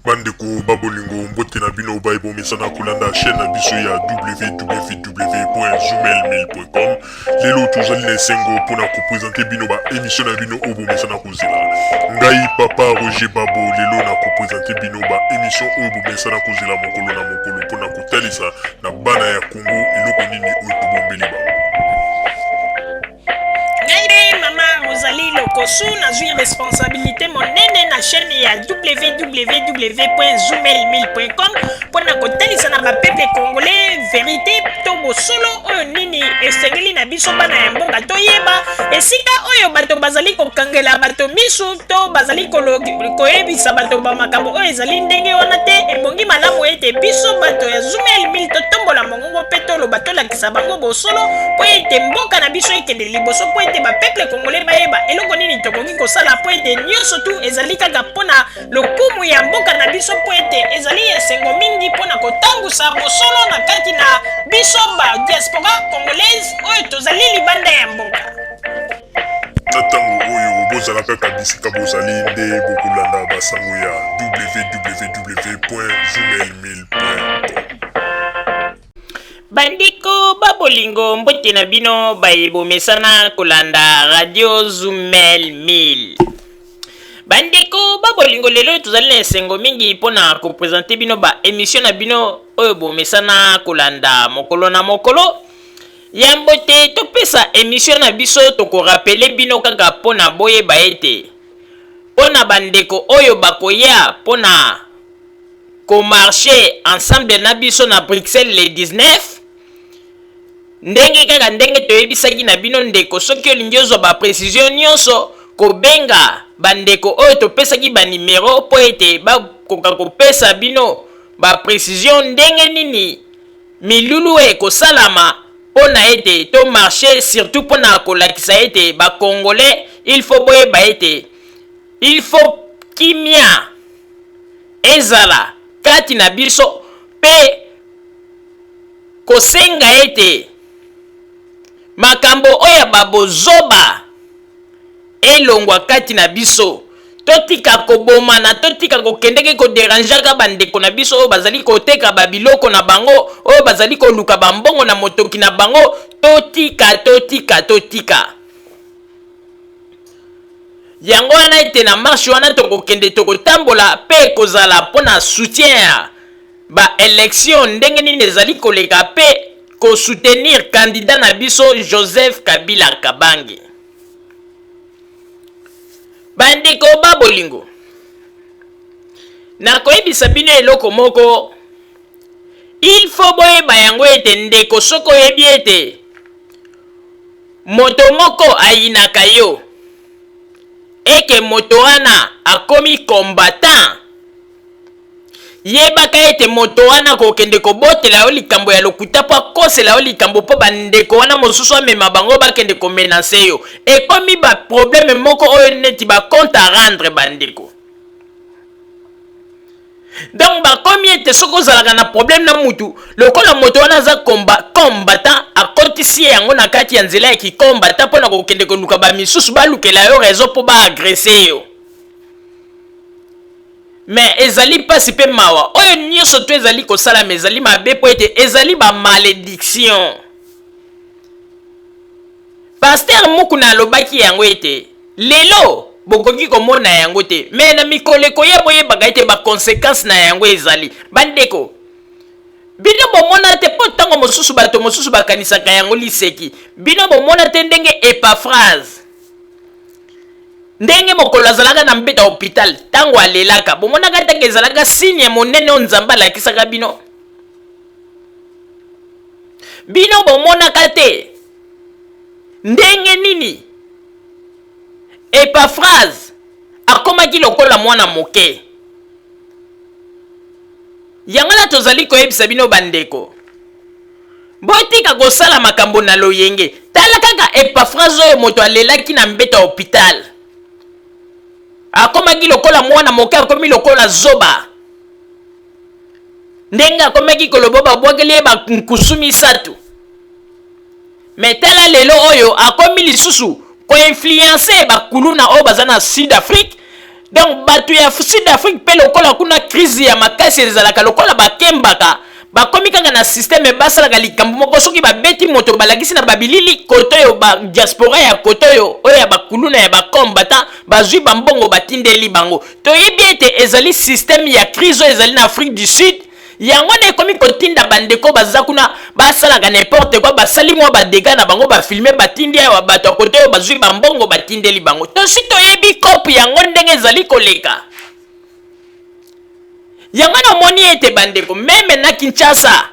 Bandeko babolingo mbote na bino baibo mesana kolanda chaîne na biso ya www.zumel1000.com. Lelo tozali na esengo mpona kopresente bino ba émission na bino oyo bomesana kozela. Ngai papa Roger Babo lelo na kopresente bino ba émission oyo bomesana kozela mokolo na mokolo mpona kotalisa na bana ya Congo eloko nini oyo tobombeli bango. Mama Rosalie Lokosu nazwi responsabilité monene na chaîne ya www.zumel1000.com mpona kotalisa na bapeuple congolais vérité to bosolo oyo nini esengeli na biso bana ya mboka toyeba esika oyo bato bazali kokangela bato misu to bazali koyebisa bato bamakambo oyo ezali ndenge wana te. Ebongi malamu ete biso bato ya Zumel 1000 totombola mongongo mpe toloba tolakisa bango bosolo mpo ete mboka na biso ekende liboso mpo ete bapeuple congolais bayeba eloko nini tokoki kosala mpo ete nyonso tu ezali kaka mpona lokumu ya mboka na biso mpo ete ezali esengo mingi mpona kotambusa bosolo na kati na biso ba diaspora congolaise oyo tozali libanda ya mboka. Na ntango oyo bozala kaka bisika bozali nde bokolanda basango ya www.zumel1000.com. Bandiko babolingo mbote na bino bayebomesana kolanda radio Zumel 1000. Bandeko babolingo lelo tozali na esengo mingi mpona kopresente bino ba émission na bino oyo bomesana kolanda mokolo na mokolo. Yambo te topesa émission na biso tokorapele bino kaka mpona boyeba ete mpona bandeko oyo bakoya mpona komarche ensemble na biso na Bruxelles le 19 ndenge kaka ndenge toyebisaki na bino ndeko soki olingi ozwa baprécision nyonso kobenga bandeko oyo topesaki banimero mpo ete bakoka kopesa bino baprécision ndenge nini milulu ekosalama mpona ete to marché surtout mpona kolakisa ete bacongolais il faut boyeba ete il faut kimia ezala kati na biso mpe kosenga ete makambo oyo babozoba elongwa kati na biso totika kobomana totika kokendeke koderangeaka bandeko na biso oyo bazali koteka babiloko na bango oyo bazali koluka bambongo na motoki na bango totika yango wana ete na marche wana tokokende tokotambola mpe kozala mpona soutien ya baélection ndenge nini ezali koleka mpe kosoutenir candidat na biso Joseph Kabila Kabange. Bandeko babolingo nakoyebisa bino eloko moko il faut boyeba yango ete ndeko soko oyebi ete moto moko ayinaka yo eke moto wana akomi combattant yebaka ete moto wana kokende kobotela yo likambo ya lokuta po akosela yo likambo mpo bandeko wana mosusu amema bango bakende komenase yo ekomi baprobleme moko oyo neti bacompte a rendre bandeko. Donc bakomi ete soki ozalaka na problème na mutu lokola moto wana aza combattant akotisi yango na kati ya nzela ya kikombattant mpona kokende koluka bamisusu balukela yo raison mpo baagrese yo. Mais ezali pasi pe mawa oyo nyonso to ezali kosalama ezali mabe po ete ezali bamalédiction. Pasteur Mukuna alobaki yango ete lelo bokoki komona yango te me na mikolo ekoya boyebaka ete baconséquence na yango ezali. Bandeko bino bomona te po ntango mosusu bato mosusu bakanisaka yango liseki bino bomona te ndenge Epaphrase ndenge mokolo azalaka na mbeta hôpital ntango alelaka bomonaka ntango ezalaka signe ya monene oyo Nzambe alakisaka bino. Bino bomonaka te ndenge nini Epaphrase akomaki lokola mwana moke. Yango na tozali koyebisa bino bandeko botika kosala makambo na loyenge tala kaka Epaphrase oyo moto alelaki na mbeta hôpital akomaki lokola mwana moke akomi lokola zoba ndenge akomaki koloba babwakeli ye bankusu misatu me tala lelo oyo akomi lisusu koinfluence bakuluna oyo baza na Sud Afrique Donc batu ya Sud Afrique pe lokola kuna crise wizi ya makasi ezalaka lokola bakembaka bakomi kaka na systeme basalaka likambo moko soki babeti moto balakisi na babilili koto oyo badiaspora ya koto oyo ya bakuluna ya bakombata bazwi bambongo batindeli bango toyebi ete ezali systeme ya crise oyo ezali na Afrique du Sud yango na ekomi kotinda bandeko baza kuna basalaka n'importe quoi basali mwa badega na bango bafilme batindi awa bato ya koto oyo bazwi bambongo batindeli bango tosi toyebi kope yango ndenge ezali koleka yango na moni ete bandeko meme na Kinshasa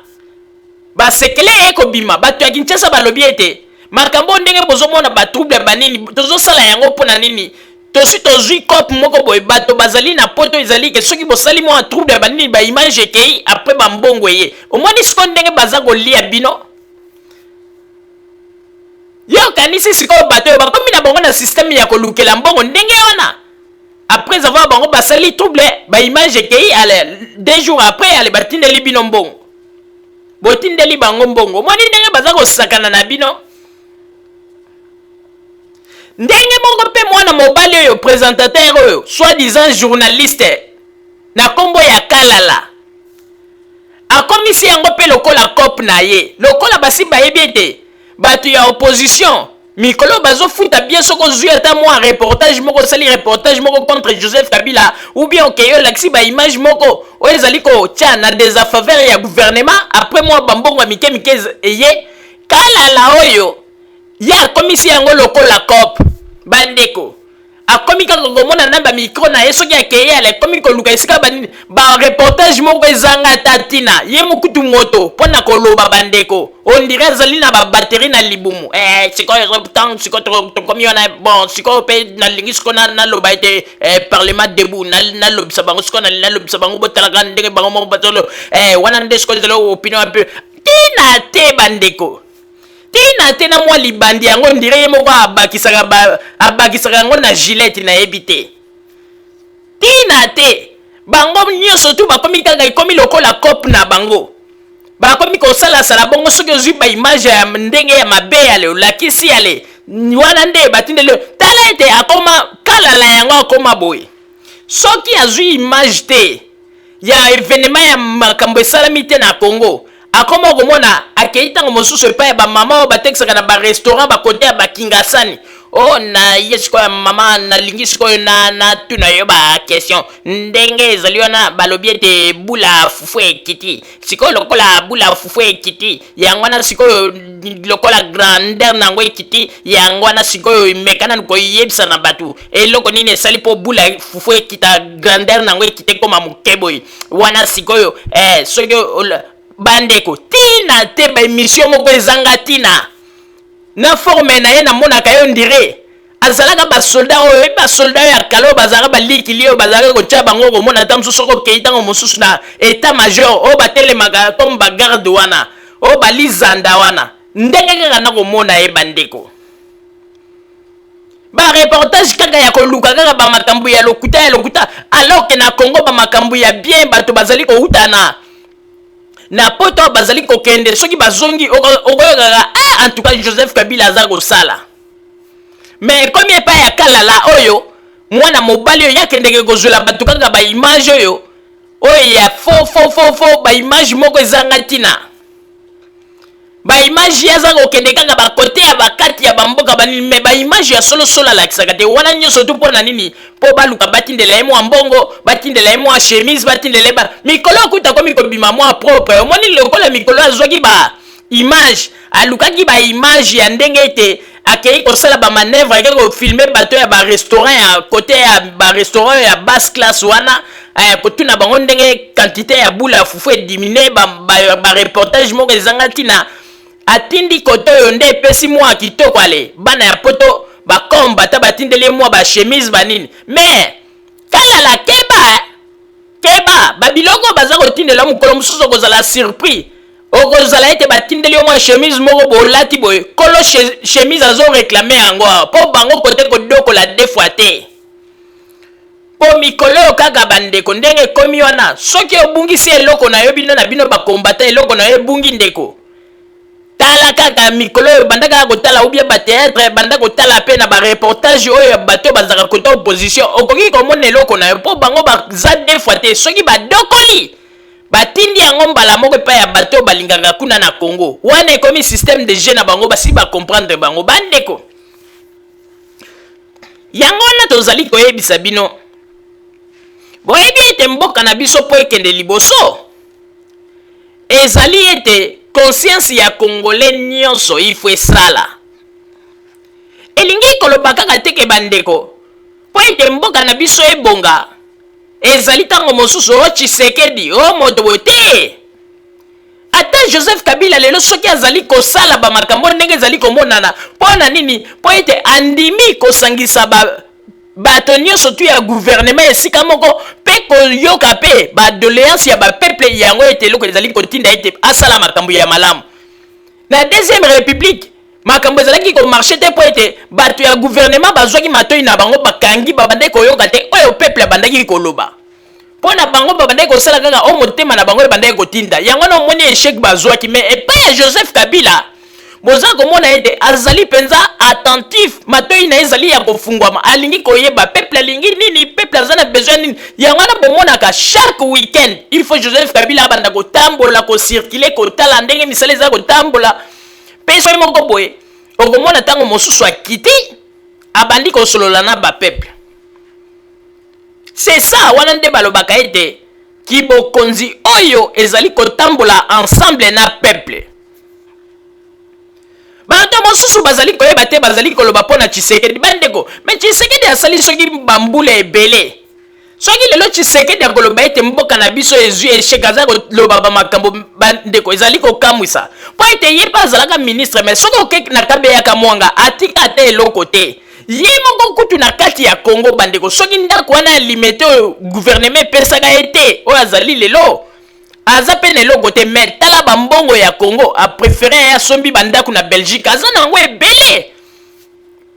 basekele ekobima bato ya Kinshasa balobi ete makambo ndenge bozomona batrouble banini tozosala yango mpona nini tosi tozwi kope moko boye bato bazali na poto ezali ke soki bosali mwa trouble banini ba image ekei après bambongo eye omoni siko ndenge baza kolia bino yo kanisi sikoyo bato oyo bakomi na bango na systeme ya kolukela mbongo ndenge wana après avoir bango basali trouble ba image ekei ale 2 jours après ale batindeli bino mbongo botindeli bango mbongo omoni ndenge baza kosakana na bino ndenge moko mpe mwana mobali oyo présentateur oyo soi-disant journaliste na kombo ya Kalala akomisi yango mpe lokola kope na ye lokola basi bayebi ete bato ya opposition mikolo bazofuta bien soko ozwi ata mwa reportage moko osali reportage moko contre Joseph Kabila ou bien okeyo olakisi ba image moko oyo ezali kotia na desafaveur ya gouvernement après mwa bambongo ya mike mike eye Kalala oyo ye akomisi yango lokola kope bandeko akomi kaka komona na ba micro na ye soki akeye ala akomi koluka esika banini ba reportage moko ezanga tatina ye mokutu moto mpona koloba bandeko on dirait azali na ba batterie na libumu sikoyo tant sikoyo tokomi wana bon sikoyo mpe nalingi sikoyo naloba ete parlement debout nalobisa bango sikoyo nalobisa bango botalaka ndenge bango moko batolo wana nde sikoyo ezali opinion mpe tina te bandeko tina te na mwa libandi yango ndire ye moko abakisaka yango na gilete na yebi te tina te bango nyonso tu bakomi kaka ekomi lokola kope na bango bakomi kosalasala bongo soki ozwi ba image ya ndenge ya mabe yale olakisi yale wana nde batindeli tala ete akoma Kalala yango akoma boye soki azwi image te ya evenema ya makambo esalami te na Congo akoma komona akei ntango mosusu epai ya bamama oyo batekisaka na barestaurant bakote ya bakingasani na ye sikoyo mama nalingi sikoyo na tuna yo bakestion ndenge ezali wana balobi ete bula fufu ekiti sikoyo lokola bula fufu ekiti yango wana sikoyo lokola grandeur nango ekiti yango wana sikoyo imekana koyebisa na bato eloko nini esali mpo bula fufu ekita grandeur nango ekiti koma mokeboyi wana sikoyo soki bandeko tina te ba émission moko ezanga tina na forme na ye namonaka yo ndire azalaka basoldat oyo basoldat ya kalo bazalaka balikili oyo bazalaka kotia bango komona ata mosusu okokei ntango mosusu na état major oyo batelemaka comme bagarde wana oyo balizanda wana ndenge kaka na komona ye bandeko bareportage kaka ya koluka kaka bamakambo ya lokuta alors que na Congo bamakambo ya bien bato bazali koutana na poto bazali kokende soki bazongi okoyokaka en tout cas Joseph Kabila aza kosala mais comme epa ya Kalala oyo mwana mobali oyo yakendeke kozwela bato kaka ba image oyo ya fo ba image moko ezanga ntina ba image yaza kokende kaka bakote ya bakati ya bamboka banini me ba image ya solo alakisaka te wana nyonso tu mpona nini mpo baluka batindela ye mwa mbongo batindela ye mwa chemise batindela ba mikolo okuta komi kobima mwa propre omoni lokola mikolo azwaki ba image alukaki ba image ya ndenge ete akei kosala ba manœuvre akei kofilme bato ya ba restaurant ya kote ya ba restaurant ya basse classe wana kotuna bango ndenge quantité ya bula fufu ediminue ba reportage moko ezanga ntina atindi koto oyo nde epesi mwa kitoko ale bana ya poto bakombata batindeli mwa bachemise banini mais Kalala keba babiloko baza kotindela mokolo mosusu okozala surpris okozala ete batindeli mwa chemise moko bolati boye kolo chemise azoreklame yango mpo bango kote kodokola defwa te po mikolo oyo kaka bandeko ndenge ekomi wana soki obungisi eloko na yo bino na bino bakombata eloko na yo ebungi ndeko tala kaka mikolo oyo banda kaka kotala ou bien bateatre banda kotala mpe na bareportage oyo bato bazalaka kota opposition okoki komona eloko na yo mpo bango baza deux fois te soki badokoli batindi yango mbala moko epai ya bato balingaka kuna na Congo wana ekomi système de jeu na bango basi bacomprendre bango bandeko yango wana tozali koyebisa bino boyebi ete mboka na biso mpo ekende liboso ezali ete conscience ya congolais nyonso ifo esala elingi koloba kaka teke bandeko mpo ete mboka na biso ebonga ezali ntango mosusu o Tshisekedi o moto boye te ata Joseph Kabila lelo soki azali kosala bamakambo ndenge ezali komonana mpo na nini mpo ete andimi kosangisa bato nyonso tu ya gouvernement esika moko mpe koyoka mpe badoléance ya bapeuple yango ete eloko ezali kotinda ete asala makambo ya malamu na deuxième république makambo ezalaki komarche te mpo ete bato ya gouvernement bazwaki matoi na bango bakangi babandaki koyoka te oyo peuple abandaki koloba mpo na bango babandaki kosala kaka o motema na bango ebandaki kotinda yango na omoni échec bazwaki mais epai ya Joseph Kabila boza komona ete azali penza attentif matoi na ezali ya kofungwama alingi koyeba peuple alingi nini peuple azana besoin nini yango na bomonaka chaque week-end il faut Joseph Kabila abanda kotambola kocirculer kotala ndenge misala eza kotambola mpe soki moko boye okomona ntango mosusu akiti abandi kosolola na bapeuple c'est ça wana nde balobaka ete kibokonzi oyo ezali kotambola ensemble na peuple bato mosusu bazali koyeba te bazali koloba mpo na Tshisekedi bandeko me Tshisekedi asali soki bambula ebele soki lelo Tshisekedi akoloba ete mboka na biso ezwi échec aza koloba bamakambo bandeko ezali kokamwisa mpo ete ye mpe azalaka ministre mais soki okeki na kabeyaka mwanga atika te eloko te ye moko kutu na kati ya Congo bandeko soki ndako wana ya limete oyo gouvernement epesaka ye te oyo azali lelo aza pe na eloko te mais tala bambongo ya Congo apréféré ya sombi bandako na Belgique aza na yango ebele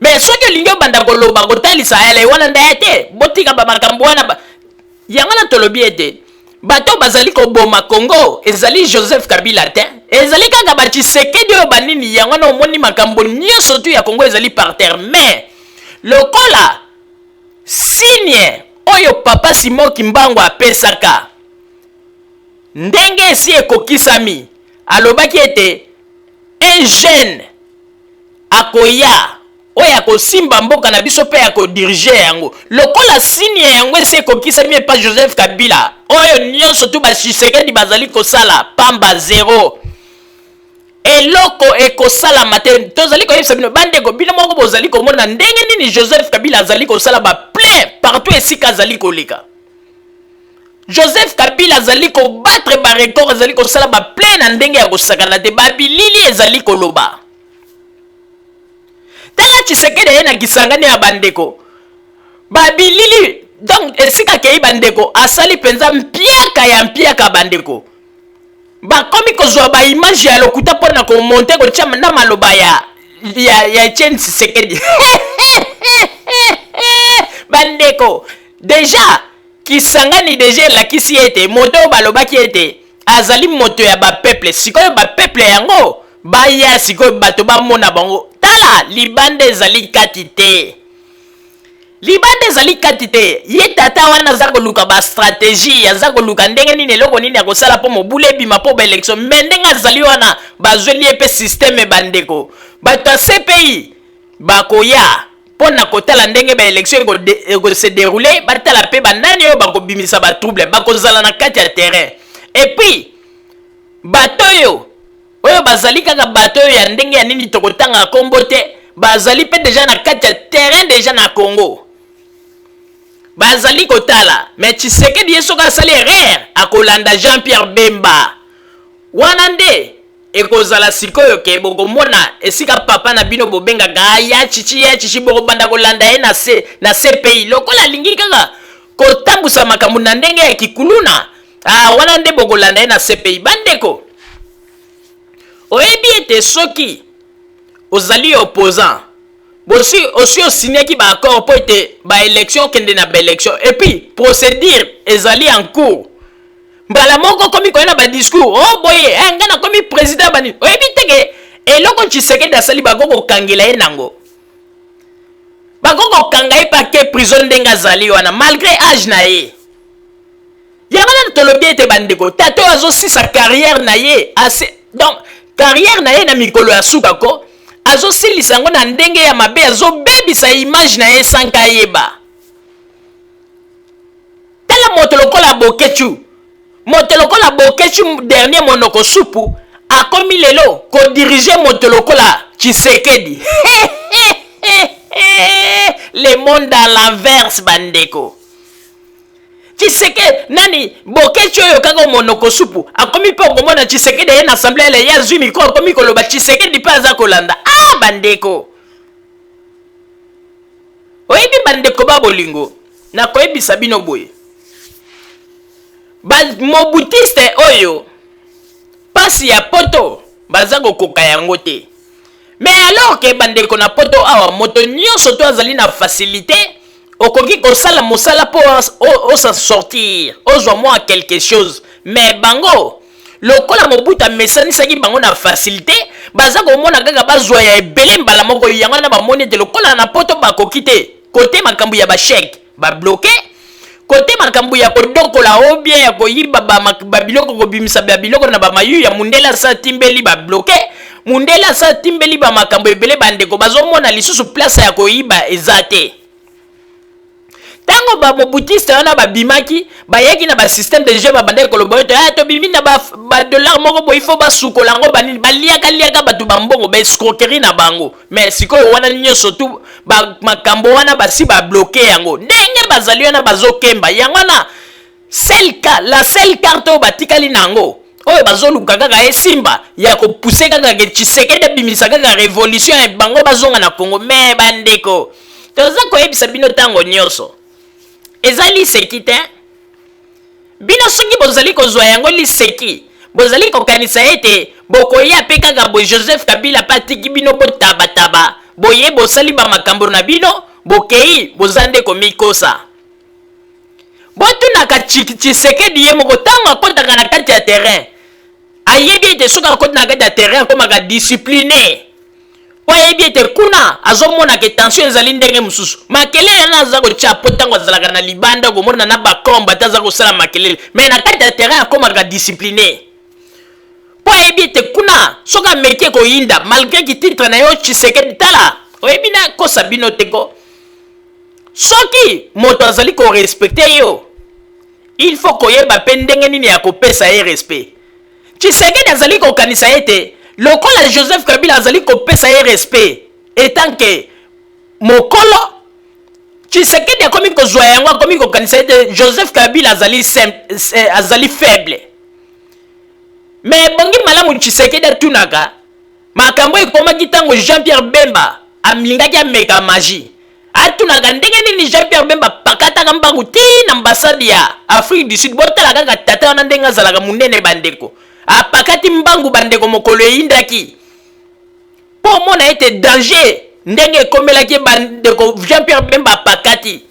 mais soki olingi obanda koloba kotalisa ele wana ndaya te botika bamakambo wana yango na tolobi ete bato bazali koboma Congo ezali Joseph Kabila te ezali kaka baTshisekedi oyo banini yango na omoni makambo nyonso tu ya Congo ezali par terre mais lokola signe oyo papa Simon Kimbangu apesaka ndenge esi ekokisami alobaki ete un jeune akoya oyo akosimba mboka na biso mpe akodirige yango lokola signe yango esi ekokisami epa Joseph Kabila oyo nyonso tu baTshisekedi bazali kosala pamba zero eloko ekosalama te tozali koyebisa bino bandeko bino moko bozali komona ndenge nini Joseph Kabila azali kosala baplein partout esika azali koleka Joseph Kabila azali kobattre barecord azali kosala baplein na ndenge ya kosakana te babilili ezali koloba tala Tshisekedi ye na kisangani ya bandeko babilili donc esika kei bandeko asali penza mpiaka bandeko bakomi kozwa baimage ya lokuta mpona komonte kotia na maloba ya Etienne Tshisekedi bandeko deja kisangani deja elakisi ete moto oyo balobaki ete azali moto ya bapeuple sikoyo bapeuple yango baya sikoyo bato bamona bango tala libanda ezali kati te libanda ezali kati te ye tata wana aza koluka bastratégie aza koluka ndenge nini eloko nini akosala mpo mobulu ebima mpo baélection me ndenge azali wana bazweli ye mpe systeme bandeko bato ya CPI bakoya mpo na kotala ndenge baélection ekose déroule batala mpe banani oyo bakobimisa batrouble bakozala na kati ya terrain epuis bato oyo bazali kaka bato oyo ya ndenge ya nini tokotanga kombo te bazali mpe deja na kati ya terrain deja na Congo bazali kotala mais Tshisekedi ye soki asali erreur akolanda Jean-Pierre Bemba wana nde ekozala sikoyo ke bokomona esika papa na bino bobengaka ya chichi bokobanda kolanda ye na CPI lokola alingi kaka kotambusa makambo na ndenge ya kikuluna wana nde bokolanda ye na CPI bandeko oyebi ete soki ozali opposant bosi osi osignaki baaccord mpo ete baélection okende na baélection et puis procédure ezali en cours mbala moko komi koyena badiscours o boye nga nakomi président banini oyebi teke eloko Tshisekedi asali bakoko kangela ye nango bakoko kanga ye pa ke prison ndenge azali wana malgré âge na ye yango na tolobi ete bandeko tato azosisa carrière na ye donc carrière na ye na mikolo ya suka ko azosilisa yango na ndenge ya mabe azobebisa image na ye sanka yeba tala moto lokola Bokechu dernier monoko supu akomi lelo kodirige moto lokola Tshisekedi le monde à l'inverse bandeko Tshisekedi nani Bokechu oyo kaka monoko supu akomi pe komona Tshisekedi ye na assemblée le ya zwi miko akomi koloba Tshisekedi pe aza kolanda bandeko oyebi bandeko ba bolingo na koyebisa bino boye mobutiste oyo pasi ya poto baza kokoka yango te mais alors que bandeko na poto awa moto nyonso to azali na facilité okoki kosala mosala po osa sortir ozwa mwa quelque chose mais bango lokola Mobutu amesanisaki bango na facilité baza komona kaka bazwa ya ebele mbala moko yango na bamoni ete lokola na poto bakoki te kote makambo ya basheke babloke kote makambo ya kodokola o bien ya koyiba babiloko kobimisa babiloko na bamayu ya mundela sa timbeli babloke mundela sa timbeli bamakambo ebele bandeko bazomona lisusu place ya koyiba eza te tango bamobutiste wana babimaki bayaki na basystème de jeu babandaki koloba ete tobimi na badollar moko boye ifo basukola yango banini baliaka bato bambongo baescroquerie na bango mais sikoyo wana nyonso tu makambo wana basi babloke yango ndenge bazali wana bazokemba yango wana la seule carte oyo batikali nango oyo bazoluka kaka esimba ya kopuse kaka ke Tshisekedi abimisa kaka révolution ya bango bazonga na Congo mais bandeko toza koyebisa bino ntango nyonso eza liseki te bino soki bozali kozwa yango liseki bozali kokanisa ete bokoya mpe kaka boye Joseph Kabila mpe atiki bino botabataba boye bosali bamakambo na bino bokei boza nde komikosa botunaka Tshisekedi ye moko ntango akotaka na kati ya terrain ayebi ete soki akoti na kati ya terrain akomaka discipliné po ayebi ete kuna azomonaka tension ezali ndenge mosusu makelele yana aza kotya po ntango azalaka na libanda komona na bakomba te aza kosala makelele mais na kati ya terrain akomaka discipliné po ayebi ete kuna soki ameki koyinda malgré ki titre na yo Tshisekedi tala oyebi na kosa bino teko soki moto azali korespecte yo il faut koyeba mpe ndenge nini ya kopesa ye respect Tshisekedi azali kokanisa ete lokola Joseph Kabila azali kopesa ye respect etant que mokolo Tshisekedi akomi kozwa yango akomi kokanisa ete Joseph Kabila azali faible mais bongi malamu Tshisekedi atunaka makambo ekomaki ntango Jean-Pierre Bemba amlingaki ameka magie atunaka ndenge nini Jean-Pierre Bemba pakataka mbangu ti na ambassade ya Afrique du Sud botala kaka tata wana ndenge azalaka munene bandeko apakati mbangu bandeko mokolo eyindaki po mona ete danger ndenge ekomelaki bandeko Jean-Pierre Bemba apakati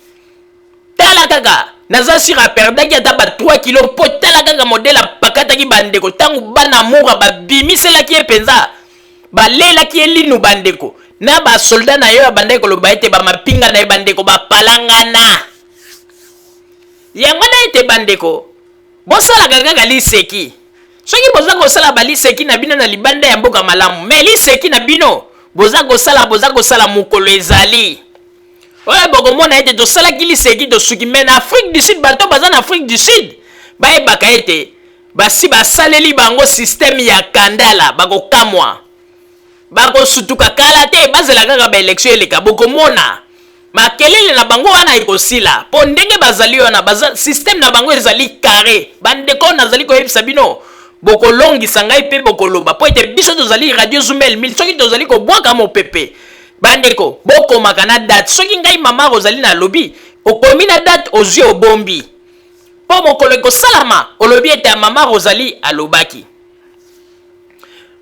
tala kaka naza sur aperdaki ata ba 3 kilo po tala kaka modele apakataki bandeko tango bana moura babimiselaki ye mpenza balelaki ye linu bandeko na basoldat na yo abandaki koloba ete bamapinga na ye bandeko bapalangana yango na ete bandeko bosalaka kaka liseki soki boza kosala baliseki na bino na libanda ya mboka malamu mais liseki na bino boza kosala mokolo ezali oyo bokomona ete tosalaki liseki tosuki mais na Afrique du Sud bato baza na Afrique du Sud bayebaka ete basi basaleli bango systeme ya kandala bakokamwa bakosutuka kala te bazela kaka baelektio eleka bokomona makelele na bango wana ekosila po ndenge bazali wana systeme na bango ezali carré bandeko nazali koyebisa bino bokolongisa ngai mpe bokoloba po ete biso tozali radio Zumel 1000 soki tozali kobwaka mopepe bandeko bokomaka na date soki ngai mama ozali na lobi okomi na date ozwi obombi po mokolo ekosalama olobi ete ya mama Rosalie alobaki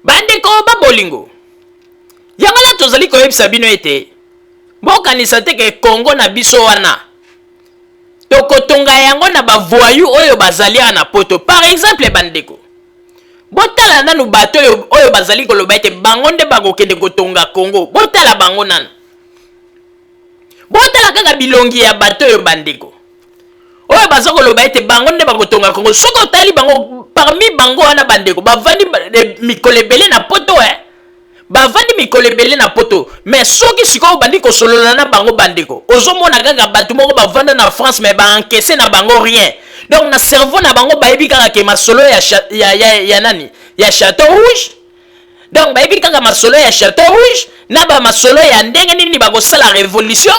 bandeko babolingo yango na tozali koyebisa bino ete bokanisa te ke Congo na biso wana tokotonga yango na bavoyu oyo bazali na poto par exemple bandeko botala nanu bato oyo bazali koloba ete bango nde bakokende kotonga Congo, botala bango nanu, botala kaka bilongi ya bato oyo bandeko oyo baza koloba ete bango nde bakotonga Congo. Soki otali bango, parmi bango wana bandeko bavandi mikolo ebele na poto, bavandi mikolo ebele na poto, mais soki sikoyo bandi kosolola na bango bandeko, ozomona kaka bato moko bavanda na France mais baencaisse na bango rien. Donc na cerveau na bango bayebi kaka ke masolo ya nani ya Château Rouge. Donc bayebi kaka masolo ya Château Rouge na ba masolo ya ndenge nini bakosala révolution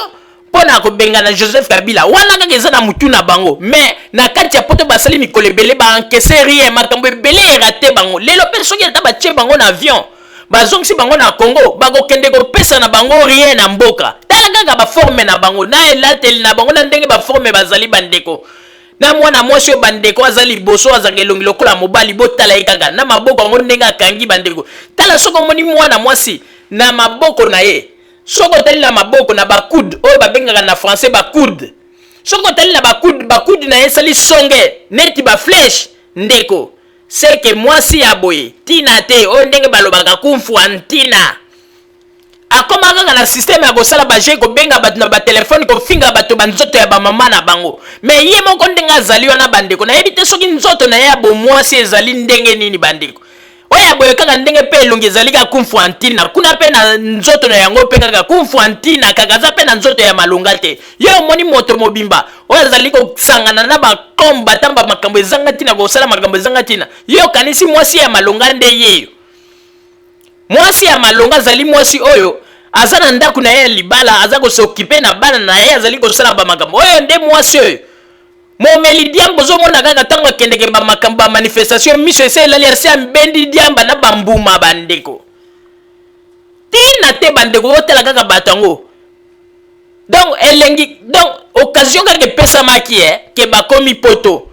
pona kobenga na Joseph Kabila wana kaka eza na mutu na bango, mais na kati ya poto basali mikolo ebele baencaisse rien, makambo ebele erate bango. Lelo pe soki ata batie bango na avion bazongisi bango na Congo bakokende kopesa na bango rien na mboka. Tala kaka baforme na bango na elateli na bango na ndenge baforme bazali bandeko. Na mwana mwasi bandeko azali liboso azanga elongi lokola mobali, botala ekaka na maboko ngo ndenge akangi bandeko. Tala soko moni mwana mwasi na maboko na ye, soko tali na maboko na bakude oyo babengaka na français bakude, soko tali na bakude na ye sali songe neti ba flèche ndeko. C'est que mwasi ya boye tina te oyo ndenge balobaka kumfu antina akoma kaka na système ya kosala baje kobenga bato na batelefone kofinga bato banzoto ya bamama na bango, mais ye moko ndenge azali wana bandeko nayebi te soki nzoto na ye ya bomwasi ezali ndenge nini bandeko oyo ya boye kaka ndenge mpe elongi ezali kaka kumfu antina kuna mpe na nzoto na yango mpe kaka kumfu antina kaka aza mpe na nzoto ya malonga te. Yo omoni moto mobimba oyo azali kosangana na bakomba tamba makambo ezanga ntina kosala makambo ezanga ntina, yo kanisi mwasi ya malonga nde yeyo. Mwasi ya malonga azali mwasi oyo aza na ndako na ye libala aza kosokipe na bana na ye azali kosala ba makambo oyo nde mwasi oyo. Momeli diambo zomona kaka tango akendeke ba makambo ba manifestation miso ese elali ase ambendi diamba na bambuma bandeko tina te bandeko otala kaka bato yango. Donc elengi donc occasion kaka epesamaki ke bakomi poto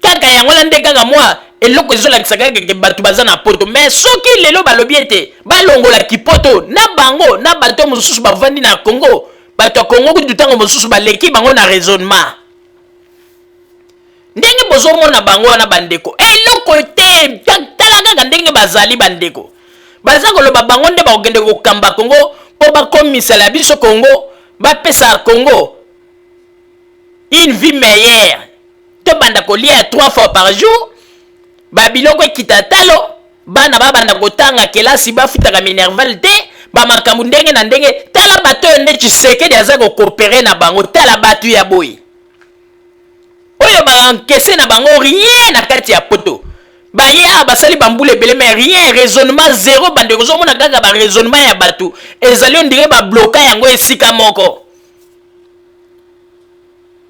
kaka yango na nde kaka mwa eloko ezolakisa kaka ke bato baza na poto, mais soki lelo balobi ete balongola kipoto na bango na bato mosusu bavandi na Congo, bato ya Congo kutu ntango mosusu baleki bango na raisonnement ndenge bozomona bango wana bandeko eloko te. Tala kaka ndenge bazali bandeko baza koloba bango nde bakokende kokamba Congo mpo bakomisala biso Congo bapesa Congo une vie meilleure, to banda kolia 3 fois par jour, babiloko ekita talo, bana babanda kotanga kelasi bafutaka minerval te, bamakambo ndenge na ndenge. Tala bato oyo nde Tshisekedi aza kokopere na bango, tala bato ya boye oyo bankese na bango rien na kati ya poto baya basali bambula ebele mais rien, raisonnement zéro bandeko. Ozomona kaka ba raisonnement ya bato ezali ondire babloka yango esika moko.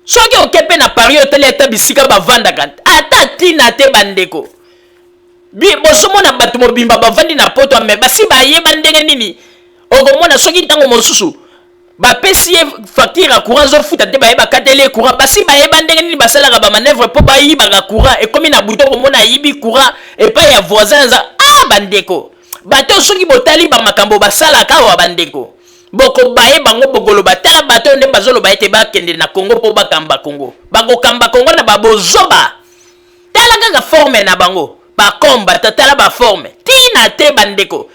Soki okepe na Paris otali ata bisika bavandaka ata tina te bandeko. Bosomona bato mobimba bavandi na poto mais basi bayeba ndenge nini okomona soki ntango mosusu bapesi ye facture ya courant zofuta te bayeba katele courant basi bayeba ndenge nini basalaka bamanevre mpo bayibaka courant ekomi na buto komona ayibi courant epai ya voisin za bandeko. Bato soki botali bamakambo basalaka awa bandeko bokobaye bango bokoloba tala bato nde bazoloba ete bakende na Congo mpo bakamba Congo, bakokamba Congo na babozoba. Tala kaka forme na bango bakomba tatala baforme tina te bandeko.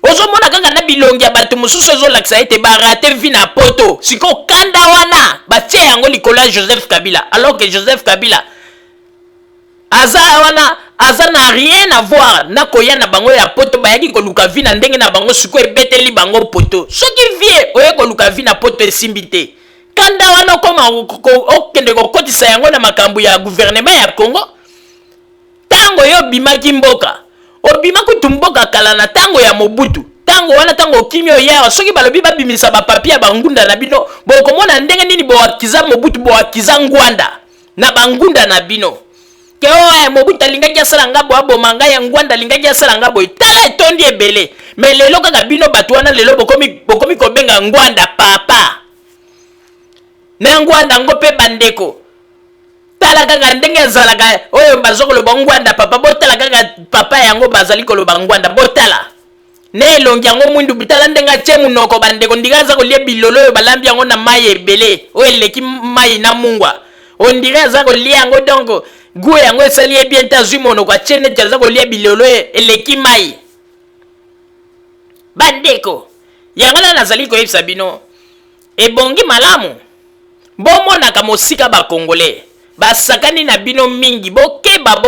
Ozomona kaka na bilongi ya bato mosusu ezolakisa ete barate vi na poto siko kanda wana batie yango likolo ya Joseph Kabila, alors que Joseph Kabila aza wana aza na rien à voir na koya na bango ya poto bayaki koluka vi na ndenge na bango siko ebeteli bango poto. Soki vie oye koluka vi na poto esimbi te kanda wana okoma okende kokotisa yango na makambo ya gouvernement ya Congo. Tango yo bimaki mboka obima kutu mboka kala na tango ya Mobutu, tango wana tango okimi oya soki balobi babimisa bapapia bangunda na bino bokomona ndenge nini boakiza Mobutu boakiza Ngwanda na bangunda na bino ke oya Mobutu alingaki asala ngabo abomanga ya Ngwanda alingaki asala ngabo tala etondi ebele. Mais lelo kaka bino bato wana lelo bokomi kobenga Ngwanda papa na Ngwanda ngo pe bandeko. Tala kaka ndenge azalaka oyo bazokoloba Ngwanda papa, botala kaka papa yango bazali koloba Ngwanda botala ne elongi yango mwindu bitala ndenge atie munoko bandeko ndigaza kolia bilolo oyo balambi yango na mai ebele oyo eleki mai na mungwa ondire aza kolia yango. Donc gu yango esali ye bien te azwi monoko atie neti aza kolia bilelo eleki mai bandeko yango na nazali koyebisa bino ebongi malamu bomonaka mosika bakongole basakani na bino mingi bokeba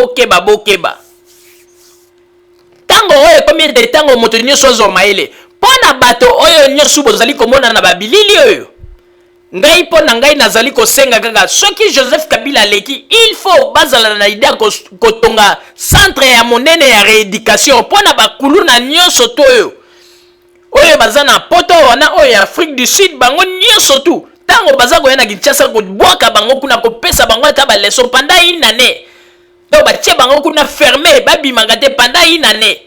tango oyo ekomi ete tango moto nyonso azwa mayele mpo na bato oyo nyonso bozali komona na babilili oyo ngai mpo na ngai nazali kosenga kaka soki Joseph Kabila aleki il faut bazala na idea kotonga centre ya monene ya rééducation mpo na bakulu na nyonso to oyo baza na poto wana oyo ya Afrique du Sud bango nyonso tu tango baza koya na Kinshasa kobwaka bango kuna kopesa bango ata baleso pendant une année to batie bango kuna fermé babimaka te pendant une année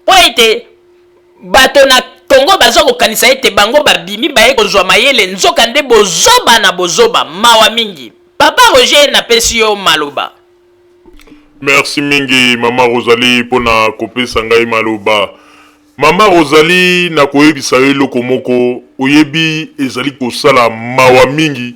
po ete bato na Congo baza kokanisa ete bango babimi baye kozwa mayele nzoka nde bozoba mawa mingi. Papa Roger napesi yo maloba. Merci mingi Mama Rosalie pona kopesa ngai maloba. Mama Rosalie na koyebisa yo eloko moko oyebi ezali kosala mawa mingi.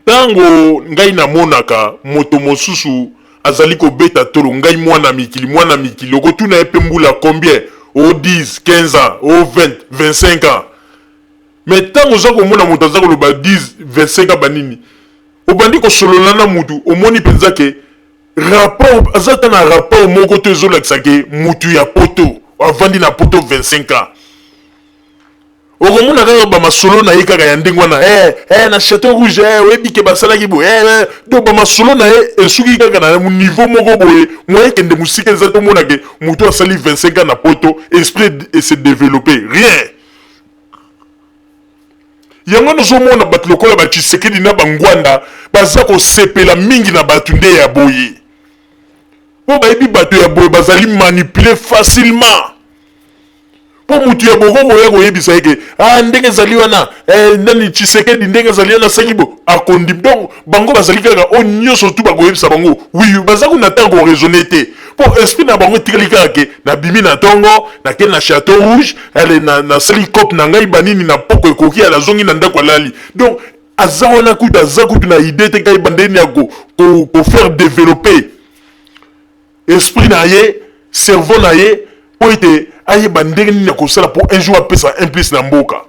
Tango ngai namonaka moto mosusu azali kobeta tolo ngai mwana mikili okotuna epe mbula combien au 10, 15 ans, au 20, 25 ans. Mais tant que vous avez moto aza koloba 10, 25 ans banini. Obandi ko sololana mutu omoni penza ke rapport azata na rapport moko to ezolakisa ke mutu ya poto avandi na poto 25 ans. Okomona kaka ba masolo na ye kaka ya ndenge wana na Château Rouge oyebi ke basalaki bo do ba masolo na ye esuki kaka na niveau moko boye moye kende musika za to mona ke mutu asali 25 ans na poto esprit et se développer rien. Yango no mona bat lokola ba Tshisekedi na bangwanda baza ko sepela mingi na batu nde ya boye. Po ba yebi batu ya boye bazali manipuler facilement. Po mutu ya bokongo ya koyebisa eke ndenge ezali wana nani Tshisekedi ndenge ezali wana sakibo akondi donc bango bazali kaka o nyonso tu bakoyebisa bango oui baza kuna tango raisonner te po esprit na bango tikali kaka ke na bimi na tongo na ke na Château Rouge na sali cop na ngai banini na poko ekoki ala zongi na ndako lali donc aza wana kutu na idée te kai bandeni ya ko faire développer esprit na ye cerveau na ye po ete aye bandenge nini kosala pour un jour apesa un plus na mboka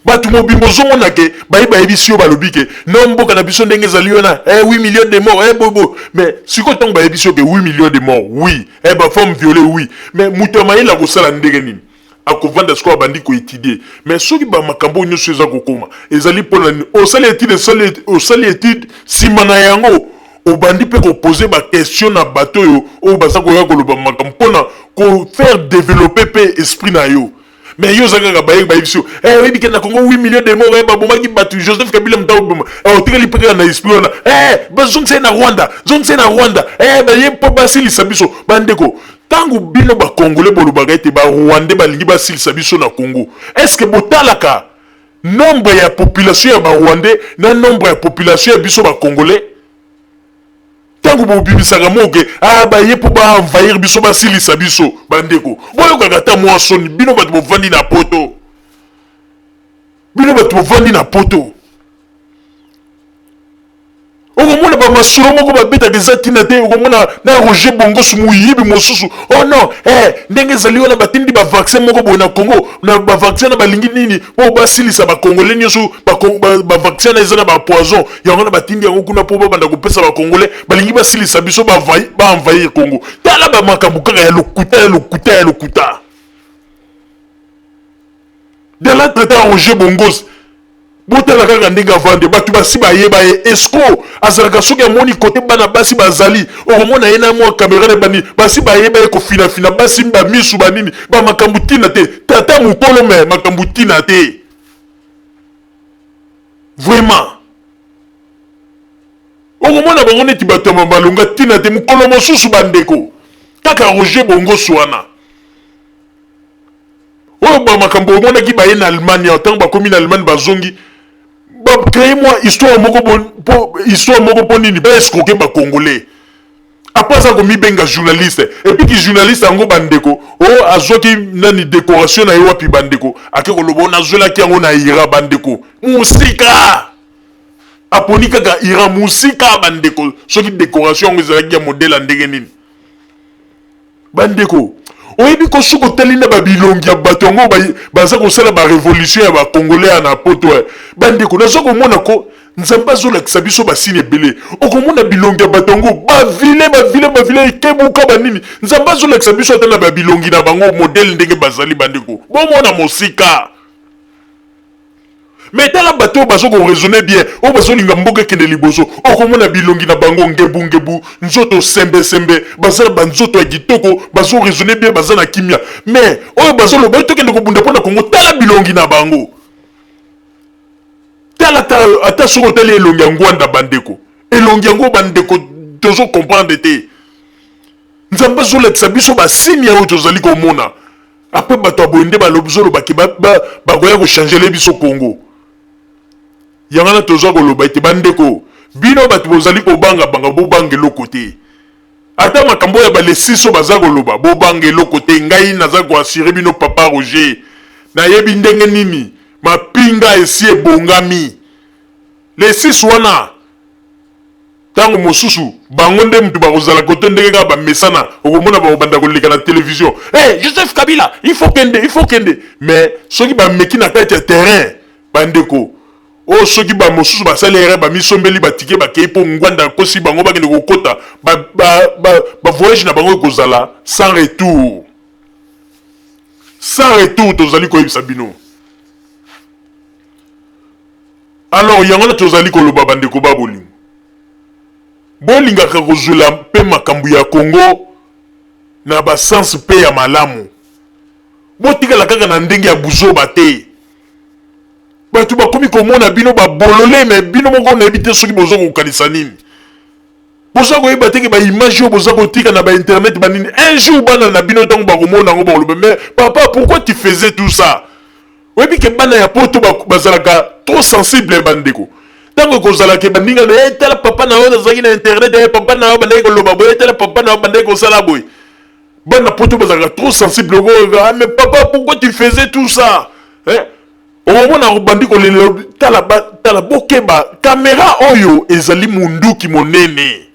batu mobimbo zomona ke bayebi sio balobi ke non mboka na biso ndenge ezali wana 8 millions de morts bobo mais siko tango bayebi sio ke 8 millions de morts oui ba femme violée oui mais mutu amayela kosala ndenge nini akovanda siko bandi ko étudier mais soki ba makambo nyonso eza kokoma ezali pona osali étude simana yango obandi pe ko poser ba question na bato yo o baza ko ya koloba makambo pona ko faire développer pe esprit na yo mais yo zaka ba biso oui bikena na Congo 8 millions de morts ba bomaki batu Joseph Kabila mtawo boma o tikali pe na esprit na ba zongse na Rwanda ba yepo basilisa biso bandeko tangu bino ba congolais bolobaka ete ba rwandais balingi basilisa biso na Congo est-ce que botalaka nombre ya population ya ba rwandais na nombre ya population ya biso ba congolais tangu bobibisaka moke baye po baenvahir biso basilisa biso bandeko boyokaka ta mwa soni bino bato bovandi na poto okomona bamasolo moko babetaka eza ntina te okomona na Roger Bongosu moyibi mosusu oh non ndenge ezali wana batindi bavaccin moko boye na Congo na bavaccin na balingi nini po basilisa bakongole nyonso bavaccin na eza na bapoison yango na batindi yango kuna po babanda kopesa bakongole balingi basilisa biso baenvahir Congo tala bamakambo kaka ya lokuta de la traité Roger Bongosu botala kaka ndenge avande batu basi bayeba ye esco azalaka soki amoni kote bana basi bazali okomona ye na mwa kamera na bani basi bayeba ye kofinafina basi bamisu banini bamakambo tina te tata mokolo me makambo tina te vraiment okomona bango neti bato ya malonga tina te mokolo mosusu bandeko kaka Roger Bongosu wana oyo bamakambo omonaki baye na Allemagne ntango bakomi na Allemagne bazongi créez-moi histoire moko po nini ba escroquer ba congolais après ça komi benga journaliste et puis qui journaliste ango bandeko azoki nani décoration na yo wapi bandeko ake kolobo na zola ki ango na ira bandeko musika aponi kaka ira musika bandeko soki décoration ngo ezalaki ya modèle ya ndenge nini bandeko oyebi ko suko telina babilongi ya bato yango baza kosala barévolution ya bacongolais na poto bandeko nazo komona ko nzambe azolakisa biso basini ebele okomona bilongi ya bato yango bavile ekebuka banini nzambe azolakisa biso ata na babilongi na bango modèle ndenge bazali bandeko bomona mosika mais tala bato bazo ko raisonner bien o bazo linga mboka kende liboso okomona bilongi na bango ngebu nzoto sembe bazala banzoto ya kitoko bazo raisonner bien bazana kimia mais oyo bazo loba to kende ko bunda pona Kongo tala bilongi na bango tala ata soko tala elongi ya ngwanda bandeko elongi yango bandeko tozo comprendre te nzambe azolakisa biso basini oyo tozali komona apres bato aboyende balobizolobaki bakoya kochangele biso Kongo yangana tozo koloba ete bandeko bino bato bozali kobanga bobanga eloko te ata makambo ya balesiso baza koloba bobanga eloko te ngai naza koassure bino papa Roger nayebi ndenge nini mapinga esi ebongami lesiso wana tango mosusu bango nde mutu bakozala kote ndenge kaka bamesana okomona bakobanda koleka na télévision Joseph Kabila il faut kende mais soki bameki na kati ya terrain bandeko o soki bamosusu basali ere bamisombeli batike bakei mpo ngwanda kosi bango bakende kokota bavoyage na bango ekozala sans retour tozali koyebisa bino alors yango na tozali koloba bandeko babolingo bolingaka kozwela mpe makambo ya Kongo na basanse mpe ya malamu botikala kaka na ndenge ya buzoba te bato bakomi komona bino babolole me bino moko nayebi te soki boza kokanisa nini boza koyeba teke baimage oyo boza kotika na bainternet banini un jour bana na bino ntango bakomona yango bakoloba mais papa pourquoi tu faisais tout ça oyebi ke bana ya poto bazalaka trop sensible bandeko ntango kozalaka baninga na tala papa na oyo azalaki na internet papa na oyo bandeki koloba boye tala papa na oyo bandeki kosala boye bana poto bazalaka trop sensible mais papa pourquoi tu faisais tout ça omona obandi kolela tala bokeba kamera oyo ezali munduki monene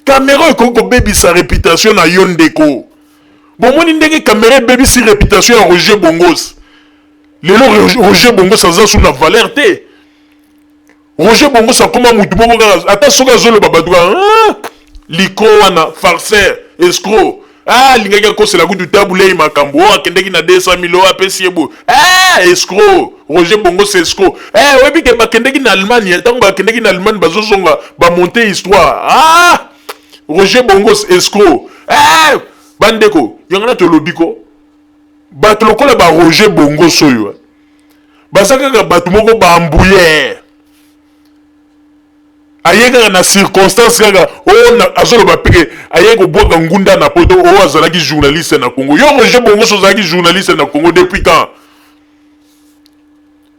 kamera oyo ekoki kobebisa réputation na yo ndeko bomoni ndenge kamera ebebisi réputation ya Roger Bongos lelo Roger Bongos aza su na valeur te Roger Bongos akoma mutu moko kaka ata soki azoloba bato likro wana farceur escroc lingaki akosela kutu tabulei makambo akendeki na 200,000 oyo apesi ye boye escroc Roger Bongos escroc oyebi ke bakendeki na Allemagne ntango bakendeki na Allemagne bazozonga bamonte histoire Roger Bongos escroc bandeko yango na tolobi ko bato lokola ba Roger Bongos oyo baza kaka bato moko baambuye aye kaka na circonstance kaka oyo azoloba peke aye kobwaka ngunda na poto oyo azalaki journaliste na Congo yo Roger Bongos ozalaki journaliste na Congo depuis quand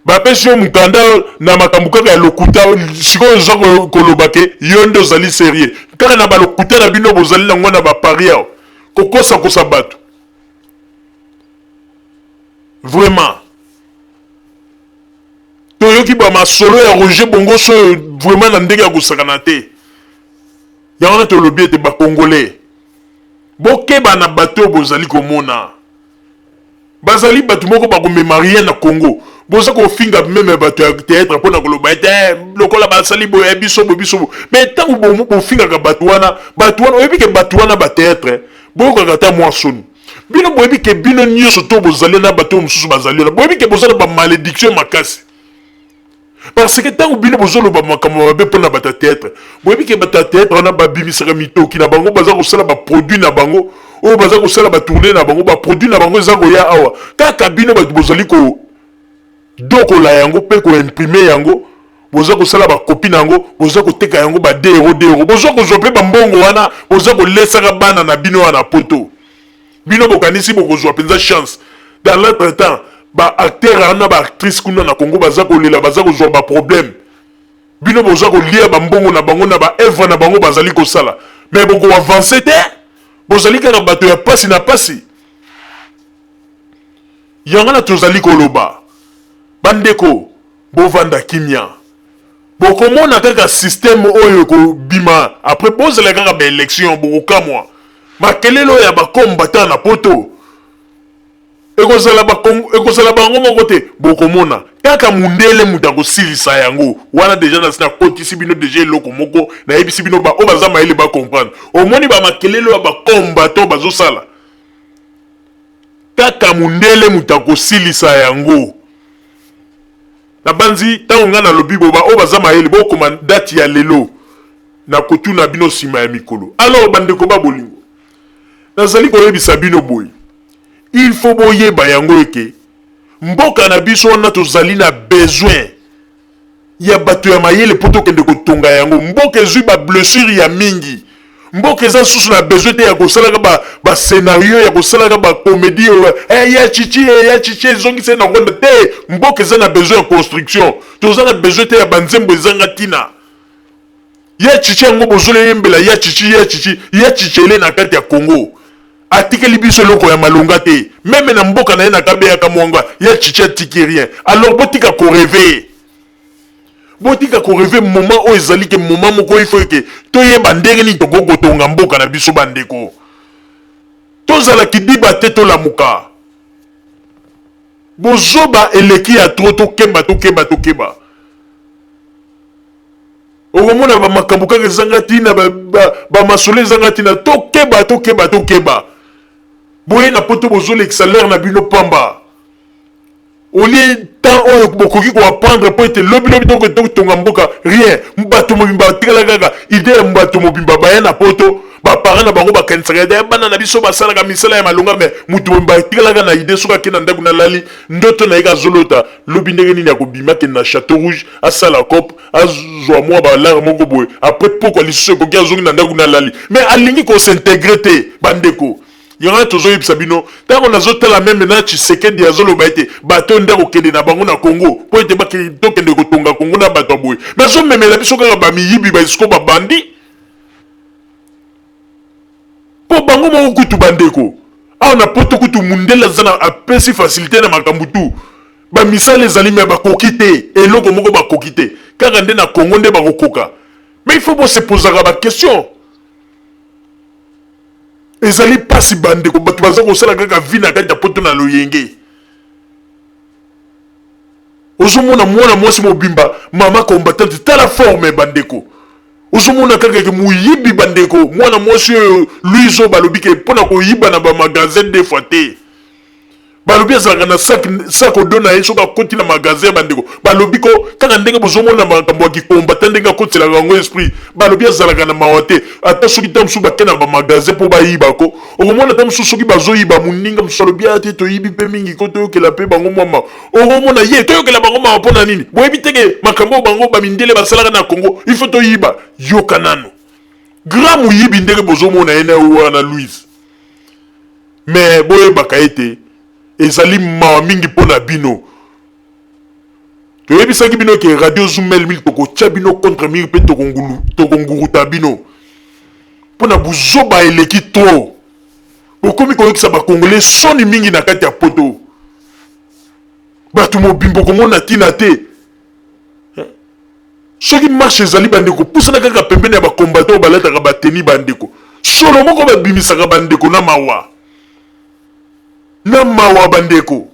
bapesi yo mukanda na makambo kaka ya lokuta sikoyo oza koloba ke yo nde ozali sérieux kaka na balokuta na bino bozali nango na bapari awo kokosa bato vraiment toyoki bamasolo ya Roger Bongos oyo vraiment na ndenge ya kosakana te yango na tolobi ete bakongolais bokeba na bato bozali komona bazali bato moko bakomema rien na Congo boza kofinga meme bato ya théâtre mpona koloba ete lokola basali boye biso mais ntango bofingaka bato wana oyebi ke bato wana bathéâtre boyokaka ata mwa soni bino boyebi ke bino nyonso to bozali na bato mosusu bazali wana boyebi ke bozala bamalédiction makasi parce que ntango bino bozoloba makambo mabe mpona bato ya théâtre boyebi ke bato ya théâtre wana babimisaka mitoki na bango baza kosala baproduit na bango oyo baza kosala batourne na bango baproduit na bango eza koya awa kaka bino bato bozali dokola yango mpe koimprime yango boza kosala bakopi na yango boza koteka yango ba 2 euro boza kozwa mpe bambongo wana boza kolesaka bana na bino wana poto bino bokanisi bokozwa mpenza chance dans l'autre temps baacteur wana baactrice kuna na Congo baza kolela baza kozwa baproblème bino boza kolia bambongo na bango na baevre na bango bazali kosala mais bokoavance te bozali kaka bato ya pasi na pasi yango na tozali koloba bandeko bovanda kimia bokomona kaka système oyo ko bima après pose la kaka ba élection bokamwa makelelo ya ba combattant na poto ekozala bango moko te bokomona kaka mundele muta kosilisa yango wana deja na sina kotisi bino deja eloko moko na yebisi bino ba o baza mayele ba comprendre omoni ba makelelo ya ba combattant bazosala kaka mundele muta kosilisa yango na banzi tango nga na lobi boba o baza mayele bokoma date ya lelo na kotuna bino sima ya mikolo alors bandeko ba bolingo nazali koyebisa bino boye il faut boyeba yango eke mboka na biso wana tozali na besoin ya bato ya mayele po tokende kotonga yango mboka ezwi bablessure ya mingi mboka eza susu na besoin te ya kosalaka bascenario ya kosalaka bacomédie ya chichi ezongisa na ronda te mboka eza na besoin ya construction toza na besoin te ya banzembo ezanga ntina ya chichi yango bozoleyembela ya chichi ele na kati ya Congo atikeli biso eloko ya malonga te meme na mboka na ye na kabeyaka mwanga ya chichi atiki rien alors botika koreve moment oyo ezali ke moment moko ifo eke toyeba ndenge nini tokokotonga mboka na biso bandeko tozala kidiba te tolamuka bozoba eleki ya tro tokeba okomona bamakambo kaka ezanga ntina bamasolo ezanga ntina tokeba boye na poto bozolekisa lere na bino pamba olie temps oyo bokoki koapprendre po ete lobi tokotonga mboka rien bato mobimba batikala kaka ide ya bato mobimba baya na poto baparent na bango bakanisaka ede bana na biso basalaka misala ya malonga me mutu mobimba atikalaka na ide soki akenda ndako na lali ndoto na ye kazolota lobi ndenge nini akobima akende na Château Rouge asala cope azwa mwa balare moko boye après pokwa lisusu ekoki azongi na ndako na lali mais alingi kosintegre te bandeko yango tozoyebisa bino ntango nazotala meme na Tshisekedi azoloba ete bato nde kokende na bango na Congo po ete tokende kotonga Congo na bato aboye nazomemela biso kaka bamiyibi baesiko babandi po bango moko kutu bandeko awa na poto kutu mundele aza na apesi facilité na makambo tu bamisala ezali me bakoki te eloko moko bakoki te kaka nde na Congo nde bakokoka mais il faut bosepozaka baquestion ezali pasi bandeko bato baza kosala kaka vi na kati ya poto na loyenge ozomona mwana mwasi mobimba mama combattante tala forme bandeko ozomona kaka ke muyibi bandeko mwana mwasi oyo luizo balobi ke mpona koyiba na bamagazin des fois te balobi azalaka na sak odo na ye soki akoti na magazin bandeko balobi ko kaka ndenge bozomona makambo ya kikombata ndenge akotelaka yango esprit balobi azalaka na mawa te ata soki ta mosusu bake na bamagazin mpo bayibako okomona ta mosusu soki bazoyiba moninga mosusu alobi ate toyibi mpe mingi ko toyokela mpe bango mwa mawa okomona ye toyokela bango mawa mpo na nini boyebi teke makambo oyo bango bamindele basalaka na Congo il faut toyiba yoka nano grand moyibi ndenge bozomona ye na wana Louise mais boyebaka ete ezali mawa mingi pona bino toyebisaki bino ke radio Zoomel mil tokotia bino contre mil mpe tokonguruta bino pona buzoba eleki to bokomi koyokisa bakongole soni mingi na kati ya poto bato mobimbo komona ntina te soki marche ezali bandeko pusana kaka pembeni ya bakombata oyo balataka bateni bandeko solo moko babimisaka bandeko na mawa bandeko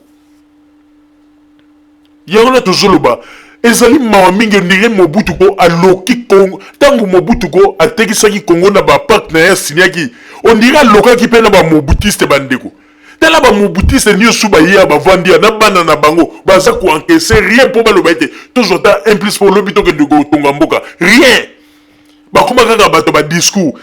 yango na tozoloba ezali mawa mingi ndenge Mobutu ko aloki Congo tango Mobutu ko atekisaki Congo na bapark na ye asiniaki ondire alokaki mpe na bamobutiste bandeko tala bamobutiste nyonso baye bavandi na bana na bango baza koankese rien mpo baloba ete tozwa ta implice mpo lobi tokende kotonga mboka rien bakoma kaka bato badiscours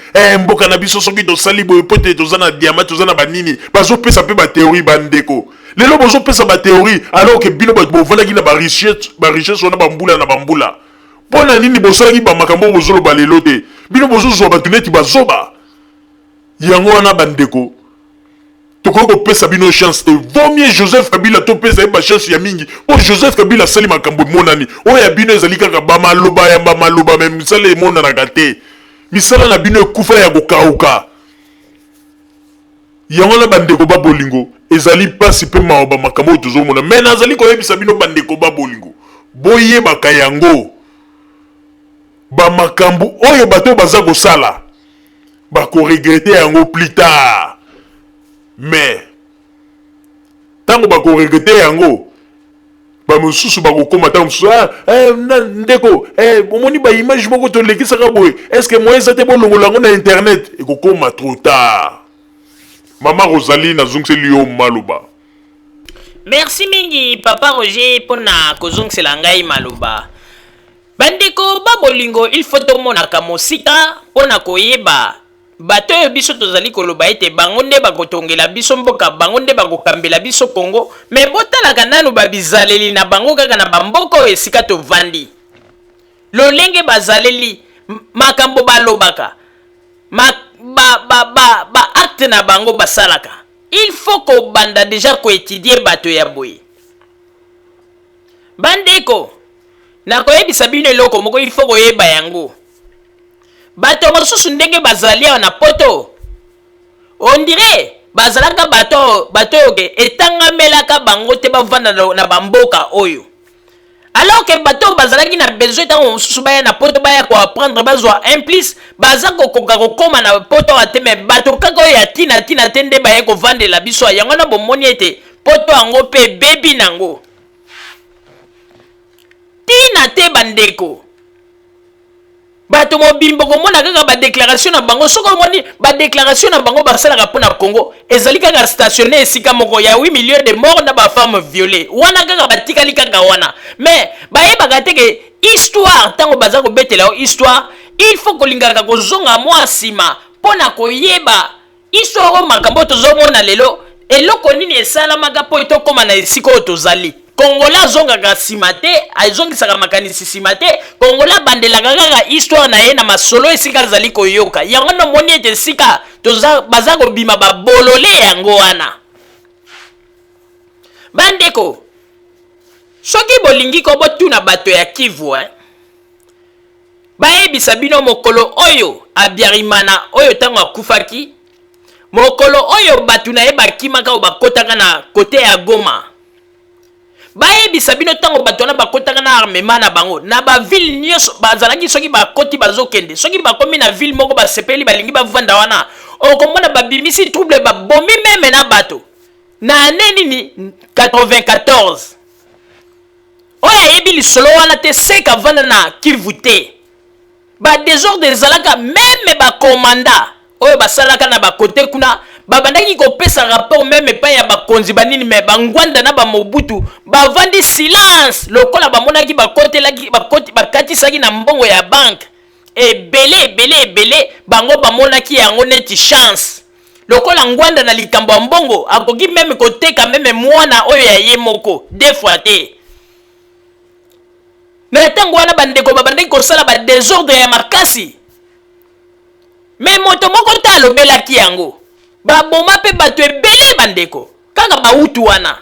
mboka na biso soki tosali boye po te toza na diama toza na banini bazopesa mpe batheorie bandeko lelo bozopesa batheorie alors ke bino bato bovandaki na barichesse wana bambula na bambula mpo na nini bosalaki bamakambo bozoloba lelo te bino bozozwa bato neti bazoba yango wana bandeko tokoki kopesa bino chance te vomie Joseph Kabila topesa ye bachance ya mingi po Joseph Kabila asali makambo emonani oyo ya bino ezali kaka bamaloba me misala emonanaka te misala na bino ekufa ya kokauka yango na bandeko babolingo ezali pasi mpe mawa bamakambo oyo tozomona me nazali koyebisa bino bandeko babolingo boyebaka yango bamakambu oyo bato baza kosala bakoregrete yango plus tard. Mais tango bakoregrete yango bamosusu bakokoma tango mosusu ndeko omoni baimage moko tolekisaka boye estce moyen eza te bolongola yango na internet ekokoma trop tard. Mama Rosalie nazongiseli yo maloba. Merci mingi papa Roger pona kozongisela ngai maloba. Bandeko babolingo il faut tomonaka mosika pona koyeba bato oyo biso tozali koloba ete bango nde bakotongela biso mboka, bango nde bakokambela biso Kongo, me botalaka nanu babizaleli na bango kaka na bamboka oyo esika tovandi. Lolenge bazaleli makambo balobaka ba acte na bango basalaka. Il faut ko banda déjà ko étudier bato ya boye. Bandeko na koyebisa bino eloko moko il faut koyeba yango. Bato mosusu ndenge bazali na poto on dirait bazalaka bato oke etangamelaka bango te bavanda na bamboka oyo, alors que bato bazalaki na besoin tango mosusu baya na poto baya ko apprendre bazwa implice baza kokoka kokoma na poto ate, me bato kaka oyo ya tina te nde baye kovandela biso yango na bomoni ete poto yango pe bebi nango tina te bandeko. Bato mobimbo komona kaka ba déclaration na bango soko moni ba déclaration na bango basalaka pona Congo ezali kaka stationné esika moko ya 8 millions de morts na ba femmes violées wana kaka batikali kaka wana, mais bayebaka te ke histoire tango baza kobetela histoire il faut kolingaka kozonga mwa sima pona koyeba histoire makambo tozomona lelo eloko nini esalamaka po etokoma na esika oyo tozali. Kongola zongaka sima te, azongisaka makanisi sima te, Kongola bandelaka kaka histoire na ye na masolo esika zali koyoka. Yango no moni ete sika baza kobima babolole yango wana. Bandeko, soki bolingi ko botuna bato ya Kivu bayebisa bino mokolo oyo abiarimana oyo tango akufaki, mokolo oyo batu na ye bakimaka o bakotaka na kote ya Goma. Bayebisa bino tango bato na bakotaka na armement na bango na ba ville nyonso bazalaki soki bakoti bazokende soki bakomi na ville moko basepeli balingi bavanda wana okomona babimisi trouble babomi meme na bato na nini 94 oya yebi lisolo wana te seka vanda na Kivu te ba désordre ezalaka meme bakomanda oyo basalaka na bakote kuna babandaki kopesa rapport meme pa ya bakonzi banini me bangwanda na bamobutu bavandi silence lokola bamonaki bakatisaki na mbongo ya banque ebele bango bamonaki yango neti chance lokola ngwanda na likambo ya mbongo akoki meme koteka meme mwana oyo ya ye moko deux fois te. Me tango wana bandeko babandaki kosala ba désordre ya makasi me moto moko ta alobelaki yango baboma pe bato ebele bandeko kaka bautu wana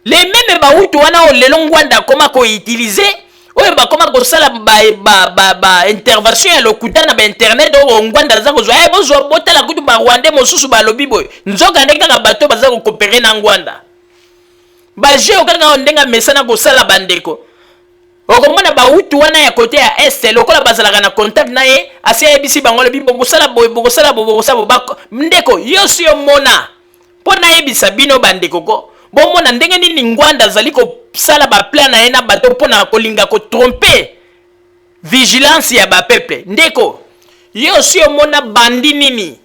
le meme bautu wana o lelo ngwanda koma ko utiliser oyo bakoma kosala ba intervention ya lokuta na ba internet o ngwanda za kozwa bozwa botala kutu ba Rwanda mosusu balobi boy nzoka ndenge kaka bato baza ko coopérer na ngwanda ba jeo kaka ndenga mesana kosala bandeko okomona bautu wana ya kote ya este lokola bazalaka na contact na ye asi yebisi bango lobi bokosala ndeko yo si omona mpo na yebisa bino bandeko ko bomona ndenge nini ngwanda azali kosala baplan na ye na bato mpo na kolinga kotrompe vigilance ya bapeple. Ndeko yo si omona bandi nini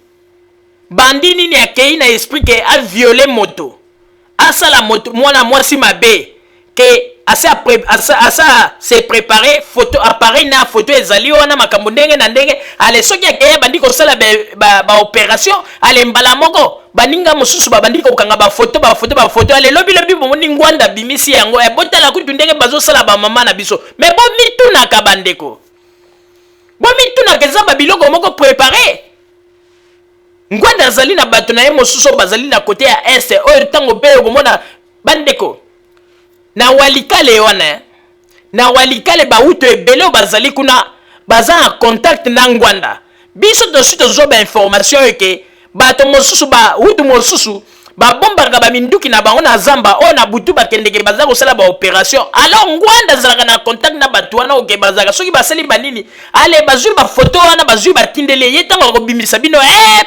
akei na esprit ke aviole moto asala moto mwana mwasi mabe ke asa se préparer photo appareil na photo ezali wana makambo ndenge na ndenge ale soki akeye bandi kosala ba opération ale mbala moko baninga mosusu babandi kokanga ba photo ale lobi bomoni ngwanda bimisi yango botala kutu ndenge bazosala ba mama na biso me bomitunaka bandeko bomitunaka eza babiloko moko préparer ngwanda azali na bato na ye mosusu bazali na kote ya este oyo tango pe okomona bandeko na walikale wana na walikale bauto ebele bazali kuna baza en contact na ngwanda biso de suite zo ba information ke bato mosusu ba utu mosusu babombaka baminduki na bango na zamba oyo na butu bakendeke baza kosala baopération. Alors ngwanda azalaka na contact na bato wana oke bazalaka soki basali banini ale bazwi bafoto wana bazwi batindele ye ntango akobimisa bino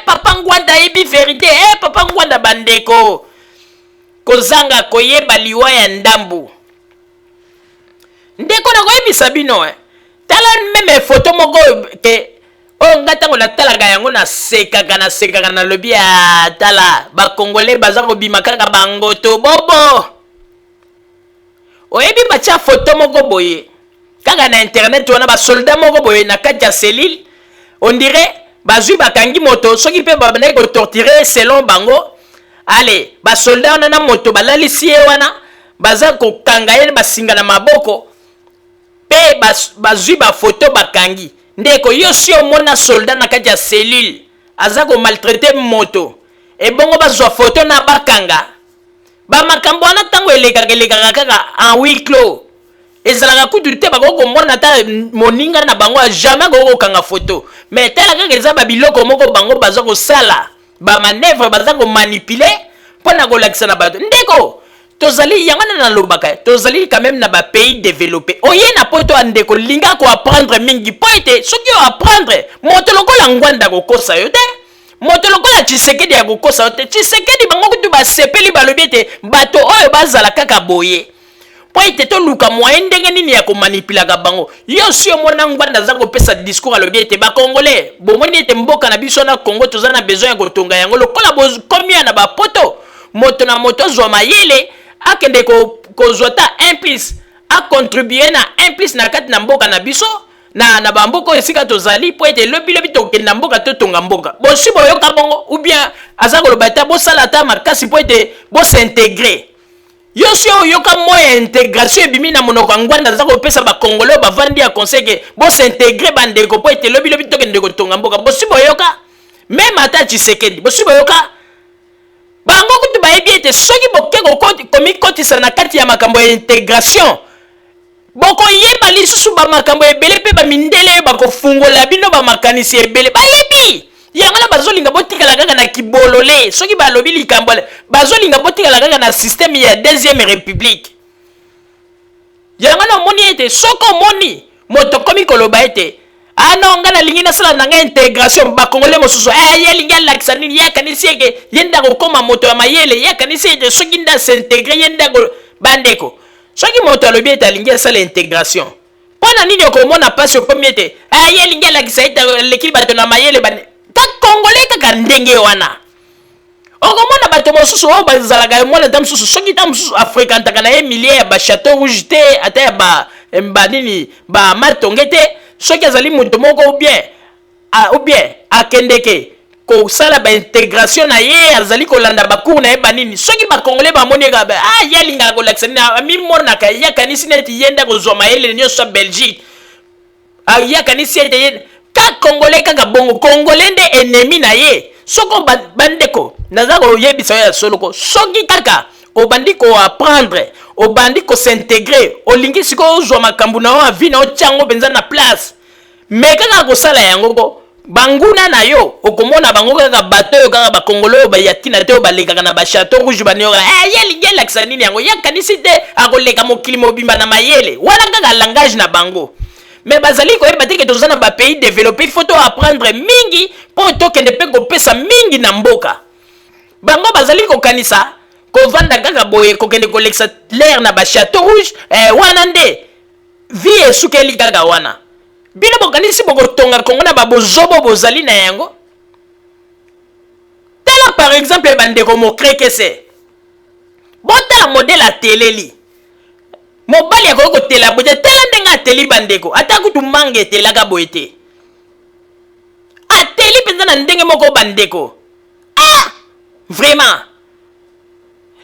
papa ngwanda ayebi verité papa ngwanda bandeko kozanga koyeba liwa ya ndambu ndeko na koyebisa bino tala meme foto moko ke oyo nga ntango natalaka yango nasekaka na lobi ya tala bakongole baza kobima kaka bangoto bobo oyebi batia foto moko boye kaka na internet wana basoldat moko boye na kati ya selile on dirait bazwi bakangi moto soki mpe babandaki kotorture selon bango ale basoldat wana na moto balalisi ye wana baza kokanga ye basinga na maboko mpe bazwi bafoto bakangi ndeko yo si omona soldat na kati ya selile aza komaltraite moto ebongo bazwa foto na bakanga bamakambo wana ntango elekaka kaka en huis clos ezalaka kutu te bakoki komona ata moninga na bango jamais akoki kokanga foto mais tala kaka eza babiloko moko bango baza kosala bamanevre baza komanipule mpo na kolakisa na bato ndeko tozali yango na nalobaka tozali quand même na bapays développé oye na poto ya ndeko linga koapprendre mingi mpo ete soki oapprendre moto lokola ngwanda kokosa yo te moto lokola Tshisekedi ya kokosa yo te Tshisekedi bango kutu basepeli balobi ete bato oyo bazala kaka boye mpo ete toluka moyen ndenge nini ya komanipulaka bango yo si omona ngwanda aza kopesa discours alobi ete bakongole bomoni ete mboka na biso na Congo toza na besoin ya kotonga yango lokola bokomia na bapoto moto na moto azwa mayele akende kozwa ta 1+ akontribue na 1+ na kati na mboka na biso na bamboka esika tozali po ete lobi tokende na mboka totonga mboka bosi boyoka bongo ou bien aza koloba ta bosala ta makasi po ete bosintegre yo si oyoka moya intégration ebimi na monoko ya ngwanda aza kopesa bakongole bavandi ya conseil ke bosintegre bandeko po ete lobi tokende kotonga mboka bosi boyoka meme ata Tshisekedi bosi boyoka bango kutu bayebi ete soki boke komikotisa na kati ya makambo ya intégration bokoyeba lisusu bamakambo ebele mpe bamindele bakofungola bino bamakanisi ebele bayebi yango na bazolinga botikala kaka na kibolole soki balobi likambo bazolinga botikala kaka na systeme ya deuxième république yango na omoni ete soki omoni moto komi koloba ete non nga nalingi nasala na nga intégration bakongole mosusu ye alingi alakisa nini ye akanisi eke ye nda kokoma moto ya mayele ye akanisi ete soki nda s'integre ye nda bandeko soki moto alobi ete alingi asala intégration mpo na nini okomona mpasi okomi ete ye alingi alakisa ete alekili bato na mayele kakongole kaka ndenge wana okomona bato mosusu oyo bazalaka mwana ta mosusu soki ta mosusu afréquentaka na ye milie ya bachateau rouge te ata ya banini bamatonge te soki azali moto moko ou bien akendeke kosala baintégration na ye azali kolanda bakour na ye banini soki bakongole bamoni ye alingaka kolakisa nini amimonaka ye akanisi neti ye nda kozwa mayele nyonso ya Belgique ye akanisi ete ye kakongole kaka bongo kongole nde ennemi na ye soko bandeko naza koyebisa yo ya soloko soki kaka obandi koapprendre obandi kosintegre olingi sikoyo ozwa makambo na yo avi na otyango mpenza na place me kaka kosala yango ko banguna na yo okomona bango kaka bato oyo kaka bakongolo oyo bayatina te oyo balekaka na bachateau rouge baneyoka ye alingi alakisa nini yango ye akanisi te akoleka mokili mobimba na mayele wana kaka langage na bango me bazali koyeba te ke toza na bapays développé faut toapprendre mingi mpo tokende mpe kopesa mingi na mboka bango bazali kokanisa kovanda kaka boye kokende kolekisa l'air na bachateau rouge wana nde vie esukeli kaka wana bino bokanisi bokotonga kongo na babozobo bozali na yango tala par exemple bandeko mokreke se botala modele ateleli mobali akoki kotela boye tala ndenge ateli bandeko ata kutu manga etelaka boye te ateli mpenza na ndenge moko bandeko vraiment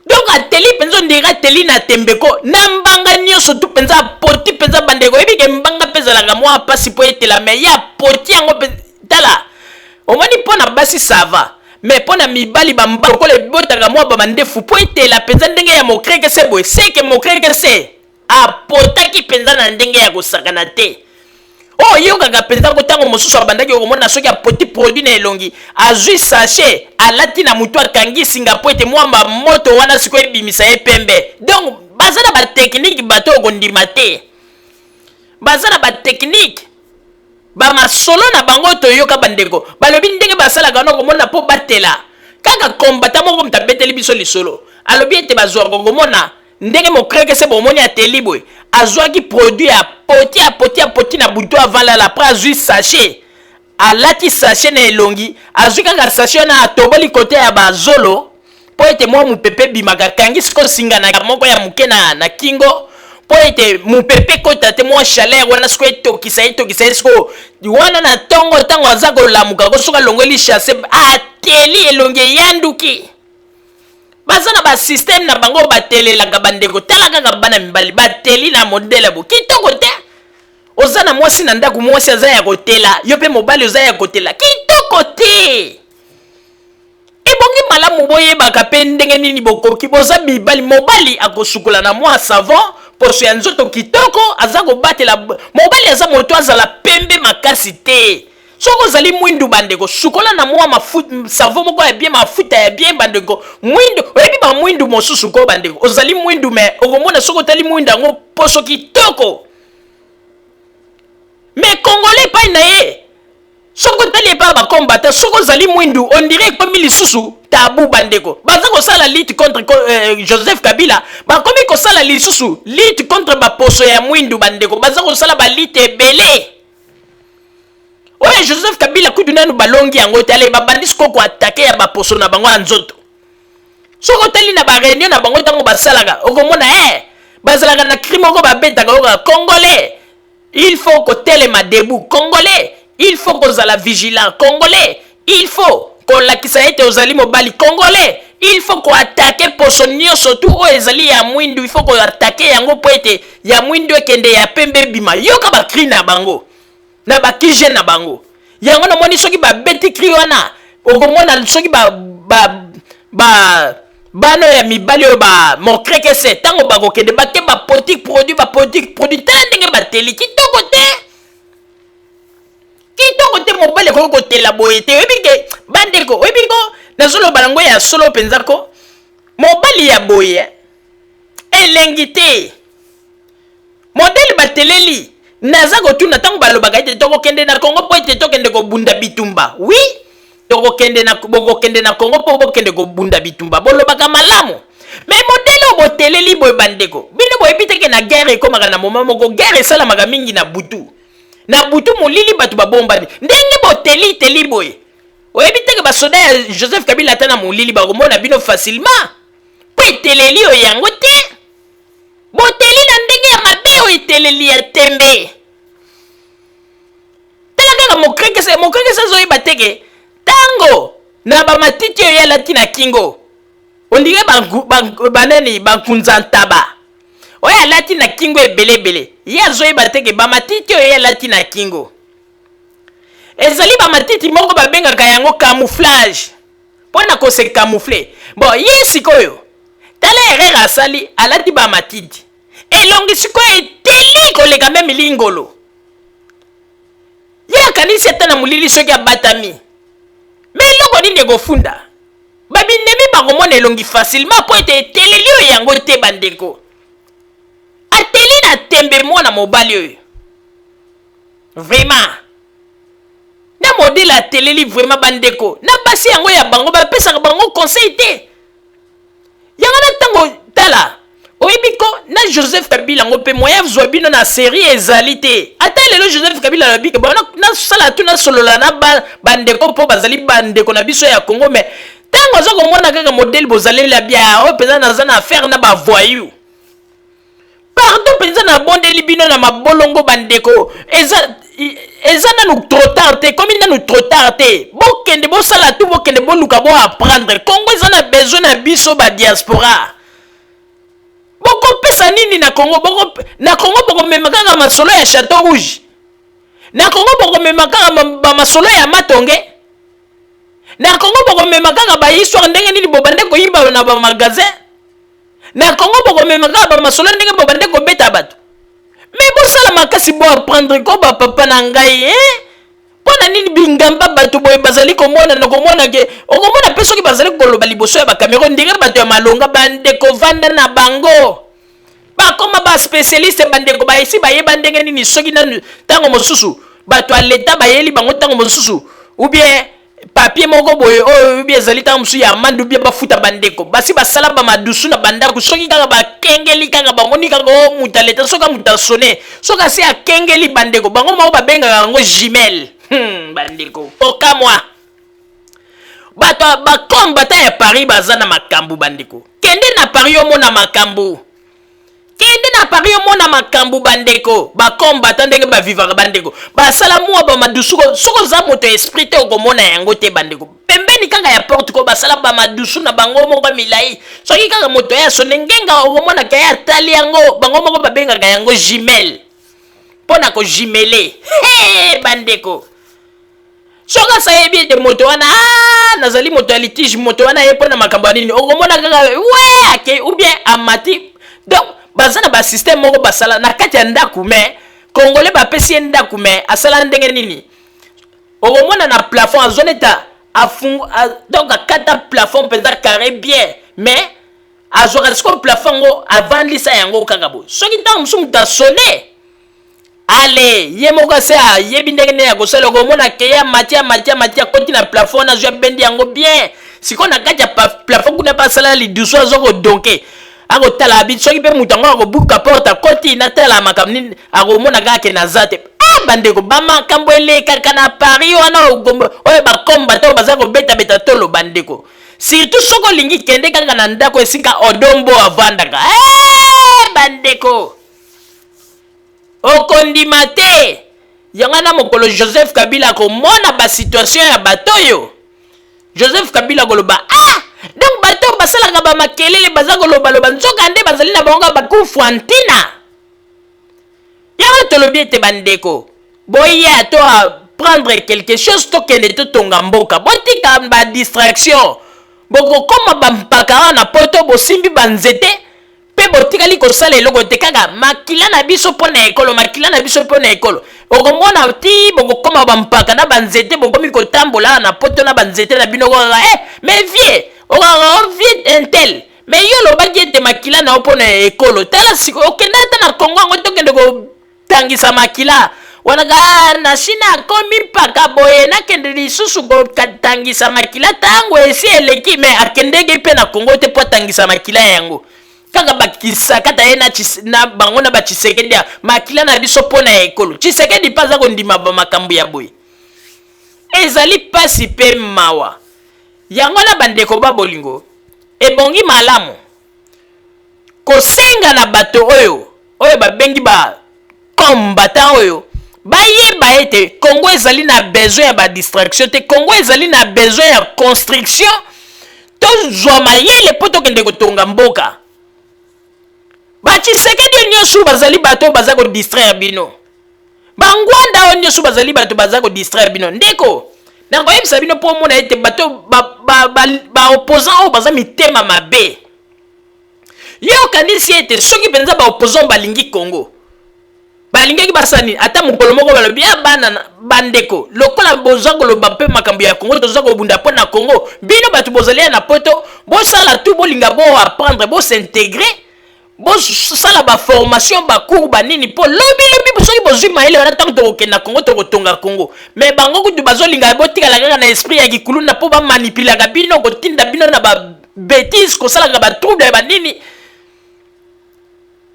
donc ateli mpenza ondiri ateli na tembeko na mbanga nyonso tu mpenza apoti mpenza bandeko oyebike mbanga mpe ezalaka mwa pasi mpo etela me ye apoti yango mpe tala omoni mpo na basi sava me mpo na mibali bambalokola ebotaka mwa bamandefu mpo etela mpenza ndenge ya mokreke se boye seke mokreke se apotaki mpenza na ndenge ya kosakana te Oh yokaka penza ko tango mosusu abandaki okomona soki ya petit produit na elongi azwi sachet alati na mutu akangi po ete mwamba moto wana sikoyo ebimisa ye pembe. Donc baza na batechnique bato okondima te, baza na batechnique bamasolo na bango toyoka bandeko balobi ndenge basalaka na okomona mpo batela kaka kombata moko mutu abeteli biso lisolo alobi ete bazwaka okomona ndenge mokreke se bomoni ateli boye azwaki produit ya poti na butu avalala apres azwi sachet alati sachet na elongi azwi kaka sachet na atoboli kote ya bazolo po ete mwa mupepe bimaka kangi siko singanaka moko ya muke na kingo po ete mupepe kota te mwa chaleur wana siko etokisa siko wana na ntango aza kolamuka kosoka alongoli chasse ateli elongi yanduki. Baza na ba système na bango batelelaka bandeko tala kaka bana mibali bateli na modele bo kitoko te oza na mwasi na ndako mwasi aza ya kotela yo pe mobali oza ya kotela kitoko te ebongi malamu boyebaka pe ndenge nini bokoki boza mibali mobali akosukola na mwa savon poso ya nzoto kitoko aza kobatela mobali aza moto azala pembe makasi te. Soko zali mwindu bandeko sukola na mwa savon moko ya bien mafuta ya bien bandeko mwindu oyebi ba mwindu mosusu ko bandeko ozali mwindu me okomona soko tali mwindu yango poso kitoko me congolais pa na ye soko tali pa ba combattant soko zali mwindu on dirait comme lisusu tabu bandeko baza ko sala lutte contre Joseph Kabila ba komi ko sala lisusu lutte contre ba poso ya mwindu bandeko baza ko sala ba lutte belé. Oye Joseph Kabila kudu nanu balongi yango te ale babandisi koko atake ya baposo na bango ya nzoto soko tali na bareunion na bango ntango basalaka okomona bazalaka na crime oko babetaka oka congolais il faut kotelema debout congolais il faut kozala vigilant congolais il faut kolakisa ete ozali mobali congolais il faut koatake poso nyonso tu oyo ezali ya mwindu il faut koatake yango po ete ya mwindu ekende ya pembe bima yoka bakri na bango na bakije na bango yango na moni soki babeti kri wana okomona soki bano ya mibali oyo mokreke se ntango bakokende bake bapolitique produit tala ndenge bateli kitoko te mobali ekoki kotela boye te oyebi ke bandeko oyebi ko nazoloba nango ya solo mpenza ko mobali ya boye elengi te modele bateleli naza kotuna ntango balobaka ete tokokende na Congo po ete tokende kobunda bitumba oui bokokende na Congo po bokende kobunda bitumba bolobaka malamu me modele o boteleli boye bandeko bino boyebi teke na guerre ekomaka na moma moko guerre esalamaka mingi na butu molili bato babombani ndenge boteli boye oyebi teke basoda ya Joseph Kabila ata na molili bakomona bino facilement po eteleli oyo yango te boteli na ndenge ya mabe oyo eteleli ya tembe tala kaka mokreke azoyeba teke tango na bamatiti oyo alati na kingo ondire banani bankunza ntaba oyo alati na kingo ebelebele ye azoyeba teke bamatiti oyo alati na kingo ezali bamatiti moko babengaka yango camouflage mpona kose camoufle bon ye sikoyo tala erreur asali alati bamatiti elongi sikoyo eteli koleka me milingolo ye akanisi ata na molili soki abatami me eloko nini ekofunda babindemi bakomona elongi facilement po ete eteleli oyo yango te bandeko ateli na tembe mwana mobali oyo vraiment na modele ateleli vraiment bandeko na basi yango ya bango bapesaka bango conseil te yango na ntango tala oyebi ko na Joseph Kabila ngo pe moya zwa bino na série ezali te ata lelo Joseph Kabila alobi ke na sala tu na solola na bandeko po bazali bandeko na biso ya Congo mais tango aza komona kaka modèle bozali la bia o peza na zana affaire na ba voyou pardon peza na bondeli bino na mabolongo bandeko eza nanu trop tard te comme nanu trop tard te bokende bosala tu bokende boluka bo apprendre Congo eza na besoin na biso ba diaspora bokopesa nini na Congo bokomema kaka masolo ya Château Rouge na Congo bokomema kaka masolo ya Matonge na Congo bokomema kaka ba histoire ndenge nini bobande koyiba na ba magasin na Congo bokomema kaka ba masolo ndenge bobande kobeta bato mais bosala makasi bo apprendre ko bapapa na ngai mpona nini bingamba bato boye bazali komona nakomona ke okomona mpe soki bazali koloba liboso ya bakamero ndenge bato ya malonga bandeko vanda na bango bakoma baspécialiste bandeko baesi bayeba ndenge nini soki nanu ntango mosusu bato ya leta bayeli bango ntango mosusu ou bien papier moko boye oyo obi ezali ntango mosusu ya amande ubie bafuta bandeko basi basala bamadusu na bandako soki kaka bakengeli kaka bamoni kaka o mutu ya leta soki mutu asone soki asi akengeli bandeko bango moko babengaka yango jimel bandeko okamwa bato bakombata ya Paris baza na makambo bandeko kende na Paris omona makambo kende na Paris omona makambo bandeko bakombata ndenge bavivaka bandeko basala mwa bamadusu soko za moto esprit te okomona yango te bandeko pembeni kaka ya porte ko basala bamadusu na bango moko milai soki kaka moto ya sone ngenga okomona ka ya tali yango bango moko babengaka yango jimel pona ko jimele bandeko soka sayebi ete moto wana nazali moto ya litige moto wana ye mpona makambo ya nini okomona kaka ake ou bien amati donc baza na basystème moko basala na kati ya ndako me congolais bapesi ye ndako me asala ndenge nini okomona na plafond azone ta donc akata plafond mpenza carré bien mais azwaka siko plafond ngo avandlisa yango kaka boye soki ntango mosusu moto asone ale ye moko se ayebi ndenge nini ya kosala okomona ke ya matia koti na plafond azwi abendi yango bien sikoyo na kati ya plafond kuna mpe asala lidusu azokodonke akotala biso soki mpe moto yango akobuka porte akoti natala makambo nini akomona kaka naza te bandeko bamakambo elekaka na Paris wana oyo bakombata oyo baza kobetabeta tolo bandeko surtout soki olingi kende kaka na ndako esika odombo avandaka bandeko okondima te yango na mokolo Joseph Kabila akomona basituation ya bato oyo Joseph Kabila koloba donc bato basalaka bamakelele baza kolobaloba nzoka nde bazali na bango bakufu antina yango tolobi ete bandeko boya to prendre quelque chose tokende totonga mboka botika badistraction bokokoma bampaka wana poto bosimbi banzete mpe botikali kosala eloko te kaka makila na biso mpo na ekolo okomona ti bokokoma bampaka na banzete bokomi kotambola na poto na banzete na bino kaka mais vie okaka vie intel mais yo olobaki ete makila na yo mpo na ekolo tala siko okende ata na kongo yango tokende kotangisa makila wanaka na shina akomi mpaka boye nakende lisusu kotangisa makila ntango esi eleki me akendeki mpe na kongo te mpo atangisa makila yango kaka bakisa kata ye na bango na bachisekedi ya makila na biso mpo na ekolo chisekedi mpe aza kondima bamakambo ya boye ezali pasi mpe mawa yango na bandeko babolingo ebongi malamu kosenga na bato oyo babengi bakombata oyo bayeba ete Congo ezali na besoin ya badistraction te Congo ezali na besoin ya construction tozwa mayele mpo tokende kotonga mboka bachisekedi oyo nyonso bazali bato oyo baza kodistraire bino bangwanda oyo nyonso bazali bato baza kodistraire bino ndeko nakoyebisa bino mpo omona ete bato baopposant oyo baza mitema mabe yo okanisi ete soki mpenza baopposant balingi Congo balingaki basani ata mokolo moko balobi ya bana bandeko lokola boza koloba mpe makambo ya Congo toza kobunda mpo na Congo bino bato bozali na poto bosala tu bolinga bo apprendre bosintégrer bosala baformation bacours banini mpo lobi soki bozwi mayele wana ntango tokokende na Congo tokotonga Congo mais bango kutu bazolinga botikala kaka na esprit ya kikuluna mpo bamanipulaka bino kotinda bino na babétise kosalaka batrouble ya banini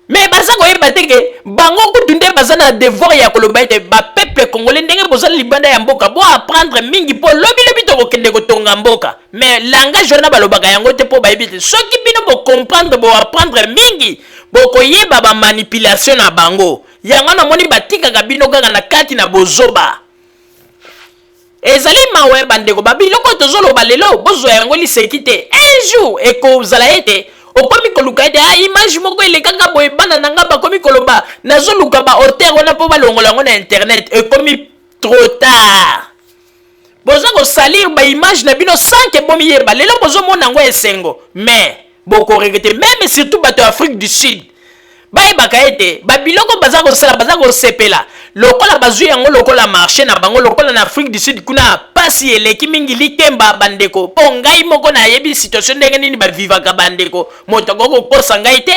mais baza koyeba te ke bango kutu nde baza na devoir ya koloba ete bapeuple congolais ndenge bozali libanda ya mboka bo apprendre mingi mpo lobi tokokende kotonga mboka mais langage wana balobaka yango te mpo bayebi te soki bino bocomprendre boapprendre mingi bokoyeba bamanipulation na bango yango namoni batikaka bino kaka na kati na bozoba ezali mawe bandeko babiloko tozoloba lelo bozwa yango liseki te un jour ekozala ete okomi koluka ete image moko elekaka boye bana na nga bakomi koloba nazoluka bahotel wana mpo balongola yango na internet ekomi trop tard boza kosalir baimage na bino sanke bomiyeba lelo bozomona yango esengo mais bokoregrete même surtout bato ya Afrique du Sud bayebaka ete babiloko baza kosala baza kosepela lokola bazwi yango lokola marché na bango lokola na Afrique du Sud kuna pasi eleki mingi likemba bandeko mpo ngai moko nayebi situation ndenge nini bavivaka bandeko moto akokokosa ngai te.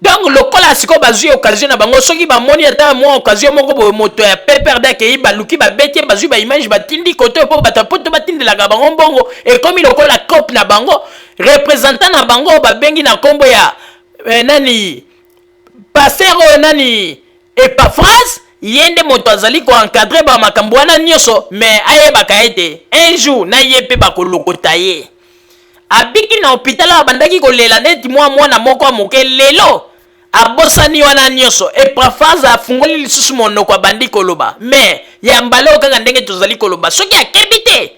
Donc lokola siko bazwi occasion na bango soki bamoni ata mwa occasion moko boye moto ya peperde akei baluki babeti bazwi baimage batindi koto mpo bato poto batindelaka bango mbongo ekomi lokola cope na bango représentant na bango babengi na nkombo ya nani pasteur oyo nani Epaphras ye nde moto azali koencadre bamakambo wana nyonso mais ayebaka ete un jour na ye mpe bakolokota ye abiki na hôpital abandaki kolela neti mwana moko amoke lelo abosani wana nyonso Epaphras afungoli lisusu monoko abandi koloba mais ya mbala kaka ndenge tozali koloba soki akebi te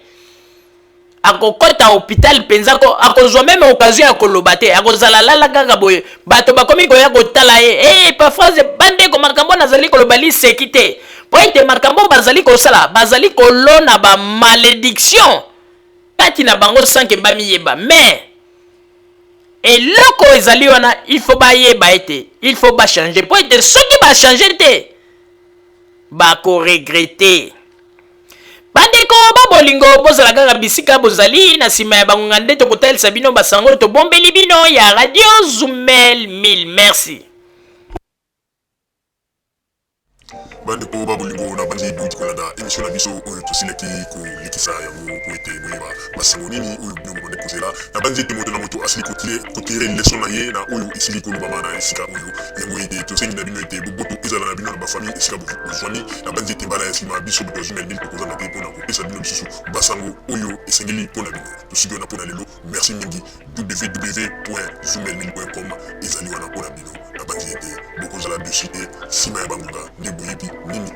akokota hôpital penza ko akozwa meme occasion ya koloba te akozala lala kaka boye bato bakomi koya kotala ye Epaphras bandeko makambo nazali koloba liseki te po ete makambo bazali kosala bazali kolona bamalédiction kati na bango sanke bamiyeba mais eloko ezali wana il faut bayeba ete il faut bachanger po ete soki bachanger te bakoregrete. Bandeko babolingo bozala kaka bisika bozali na nsima ya bangonga nde tokotalisa bino basango tobombeli bino ya Radio Zumel 1000. Merci. bandeko babolingo na bandi duti kolanda émission na biso oyo tosilaki kolikisa yango po ete boyeba basango nini oyo bino bobande kozela na bandi ete moto na moto asili kotire leson na ye na oyo esili kolobama na esika oyo yango ete tosengi na bino ete boboto ezala na bino na bafamille esika bozwani na bandi ete mbala ya nsima biso bato ya Zumel 1000 tokozanga te mpona kopesa bino lisusu basango oyo esengeli mpona bino tosiki wana mpona lelo merci mingi www.zumel1000.com ezali wana mpona bino na bandi ete bokozala dessus te nsima ya bangonga nde boyebi nini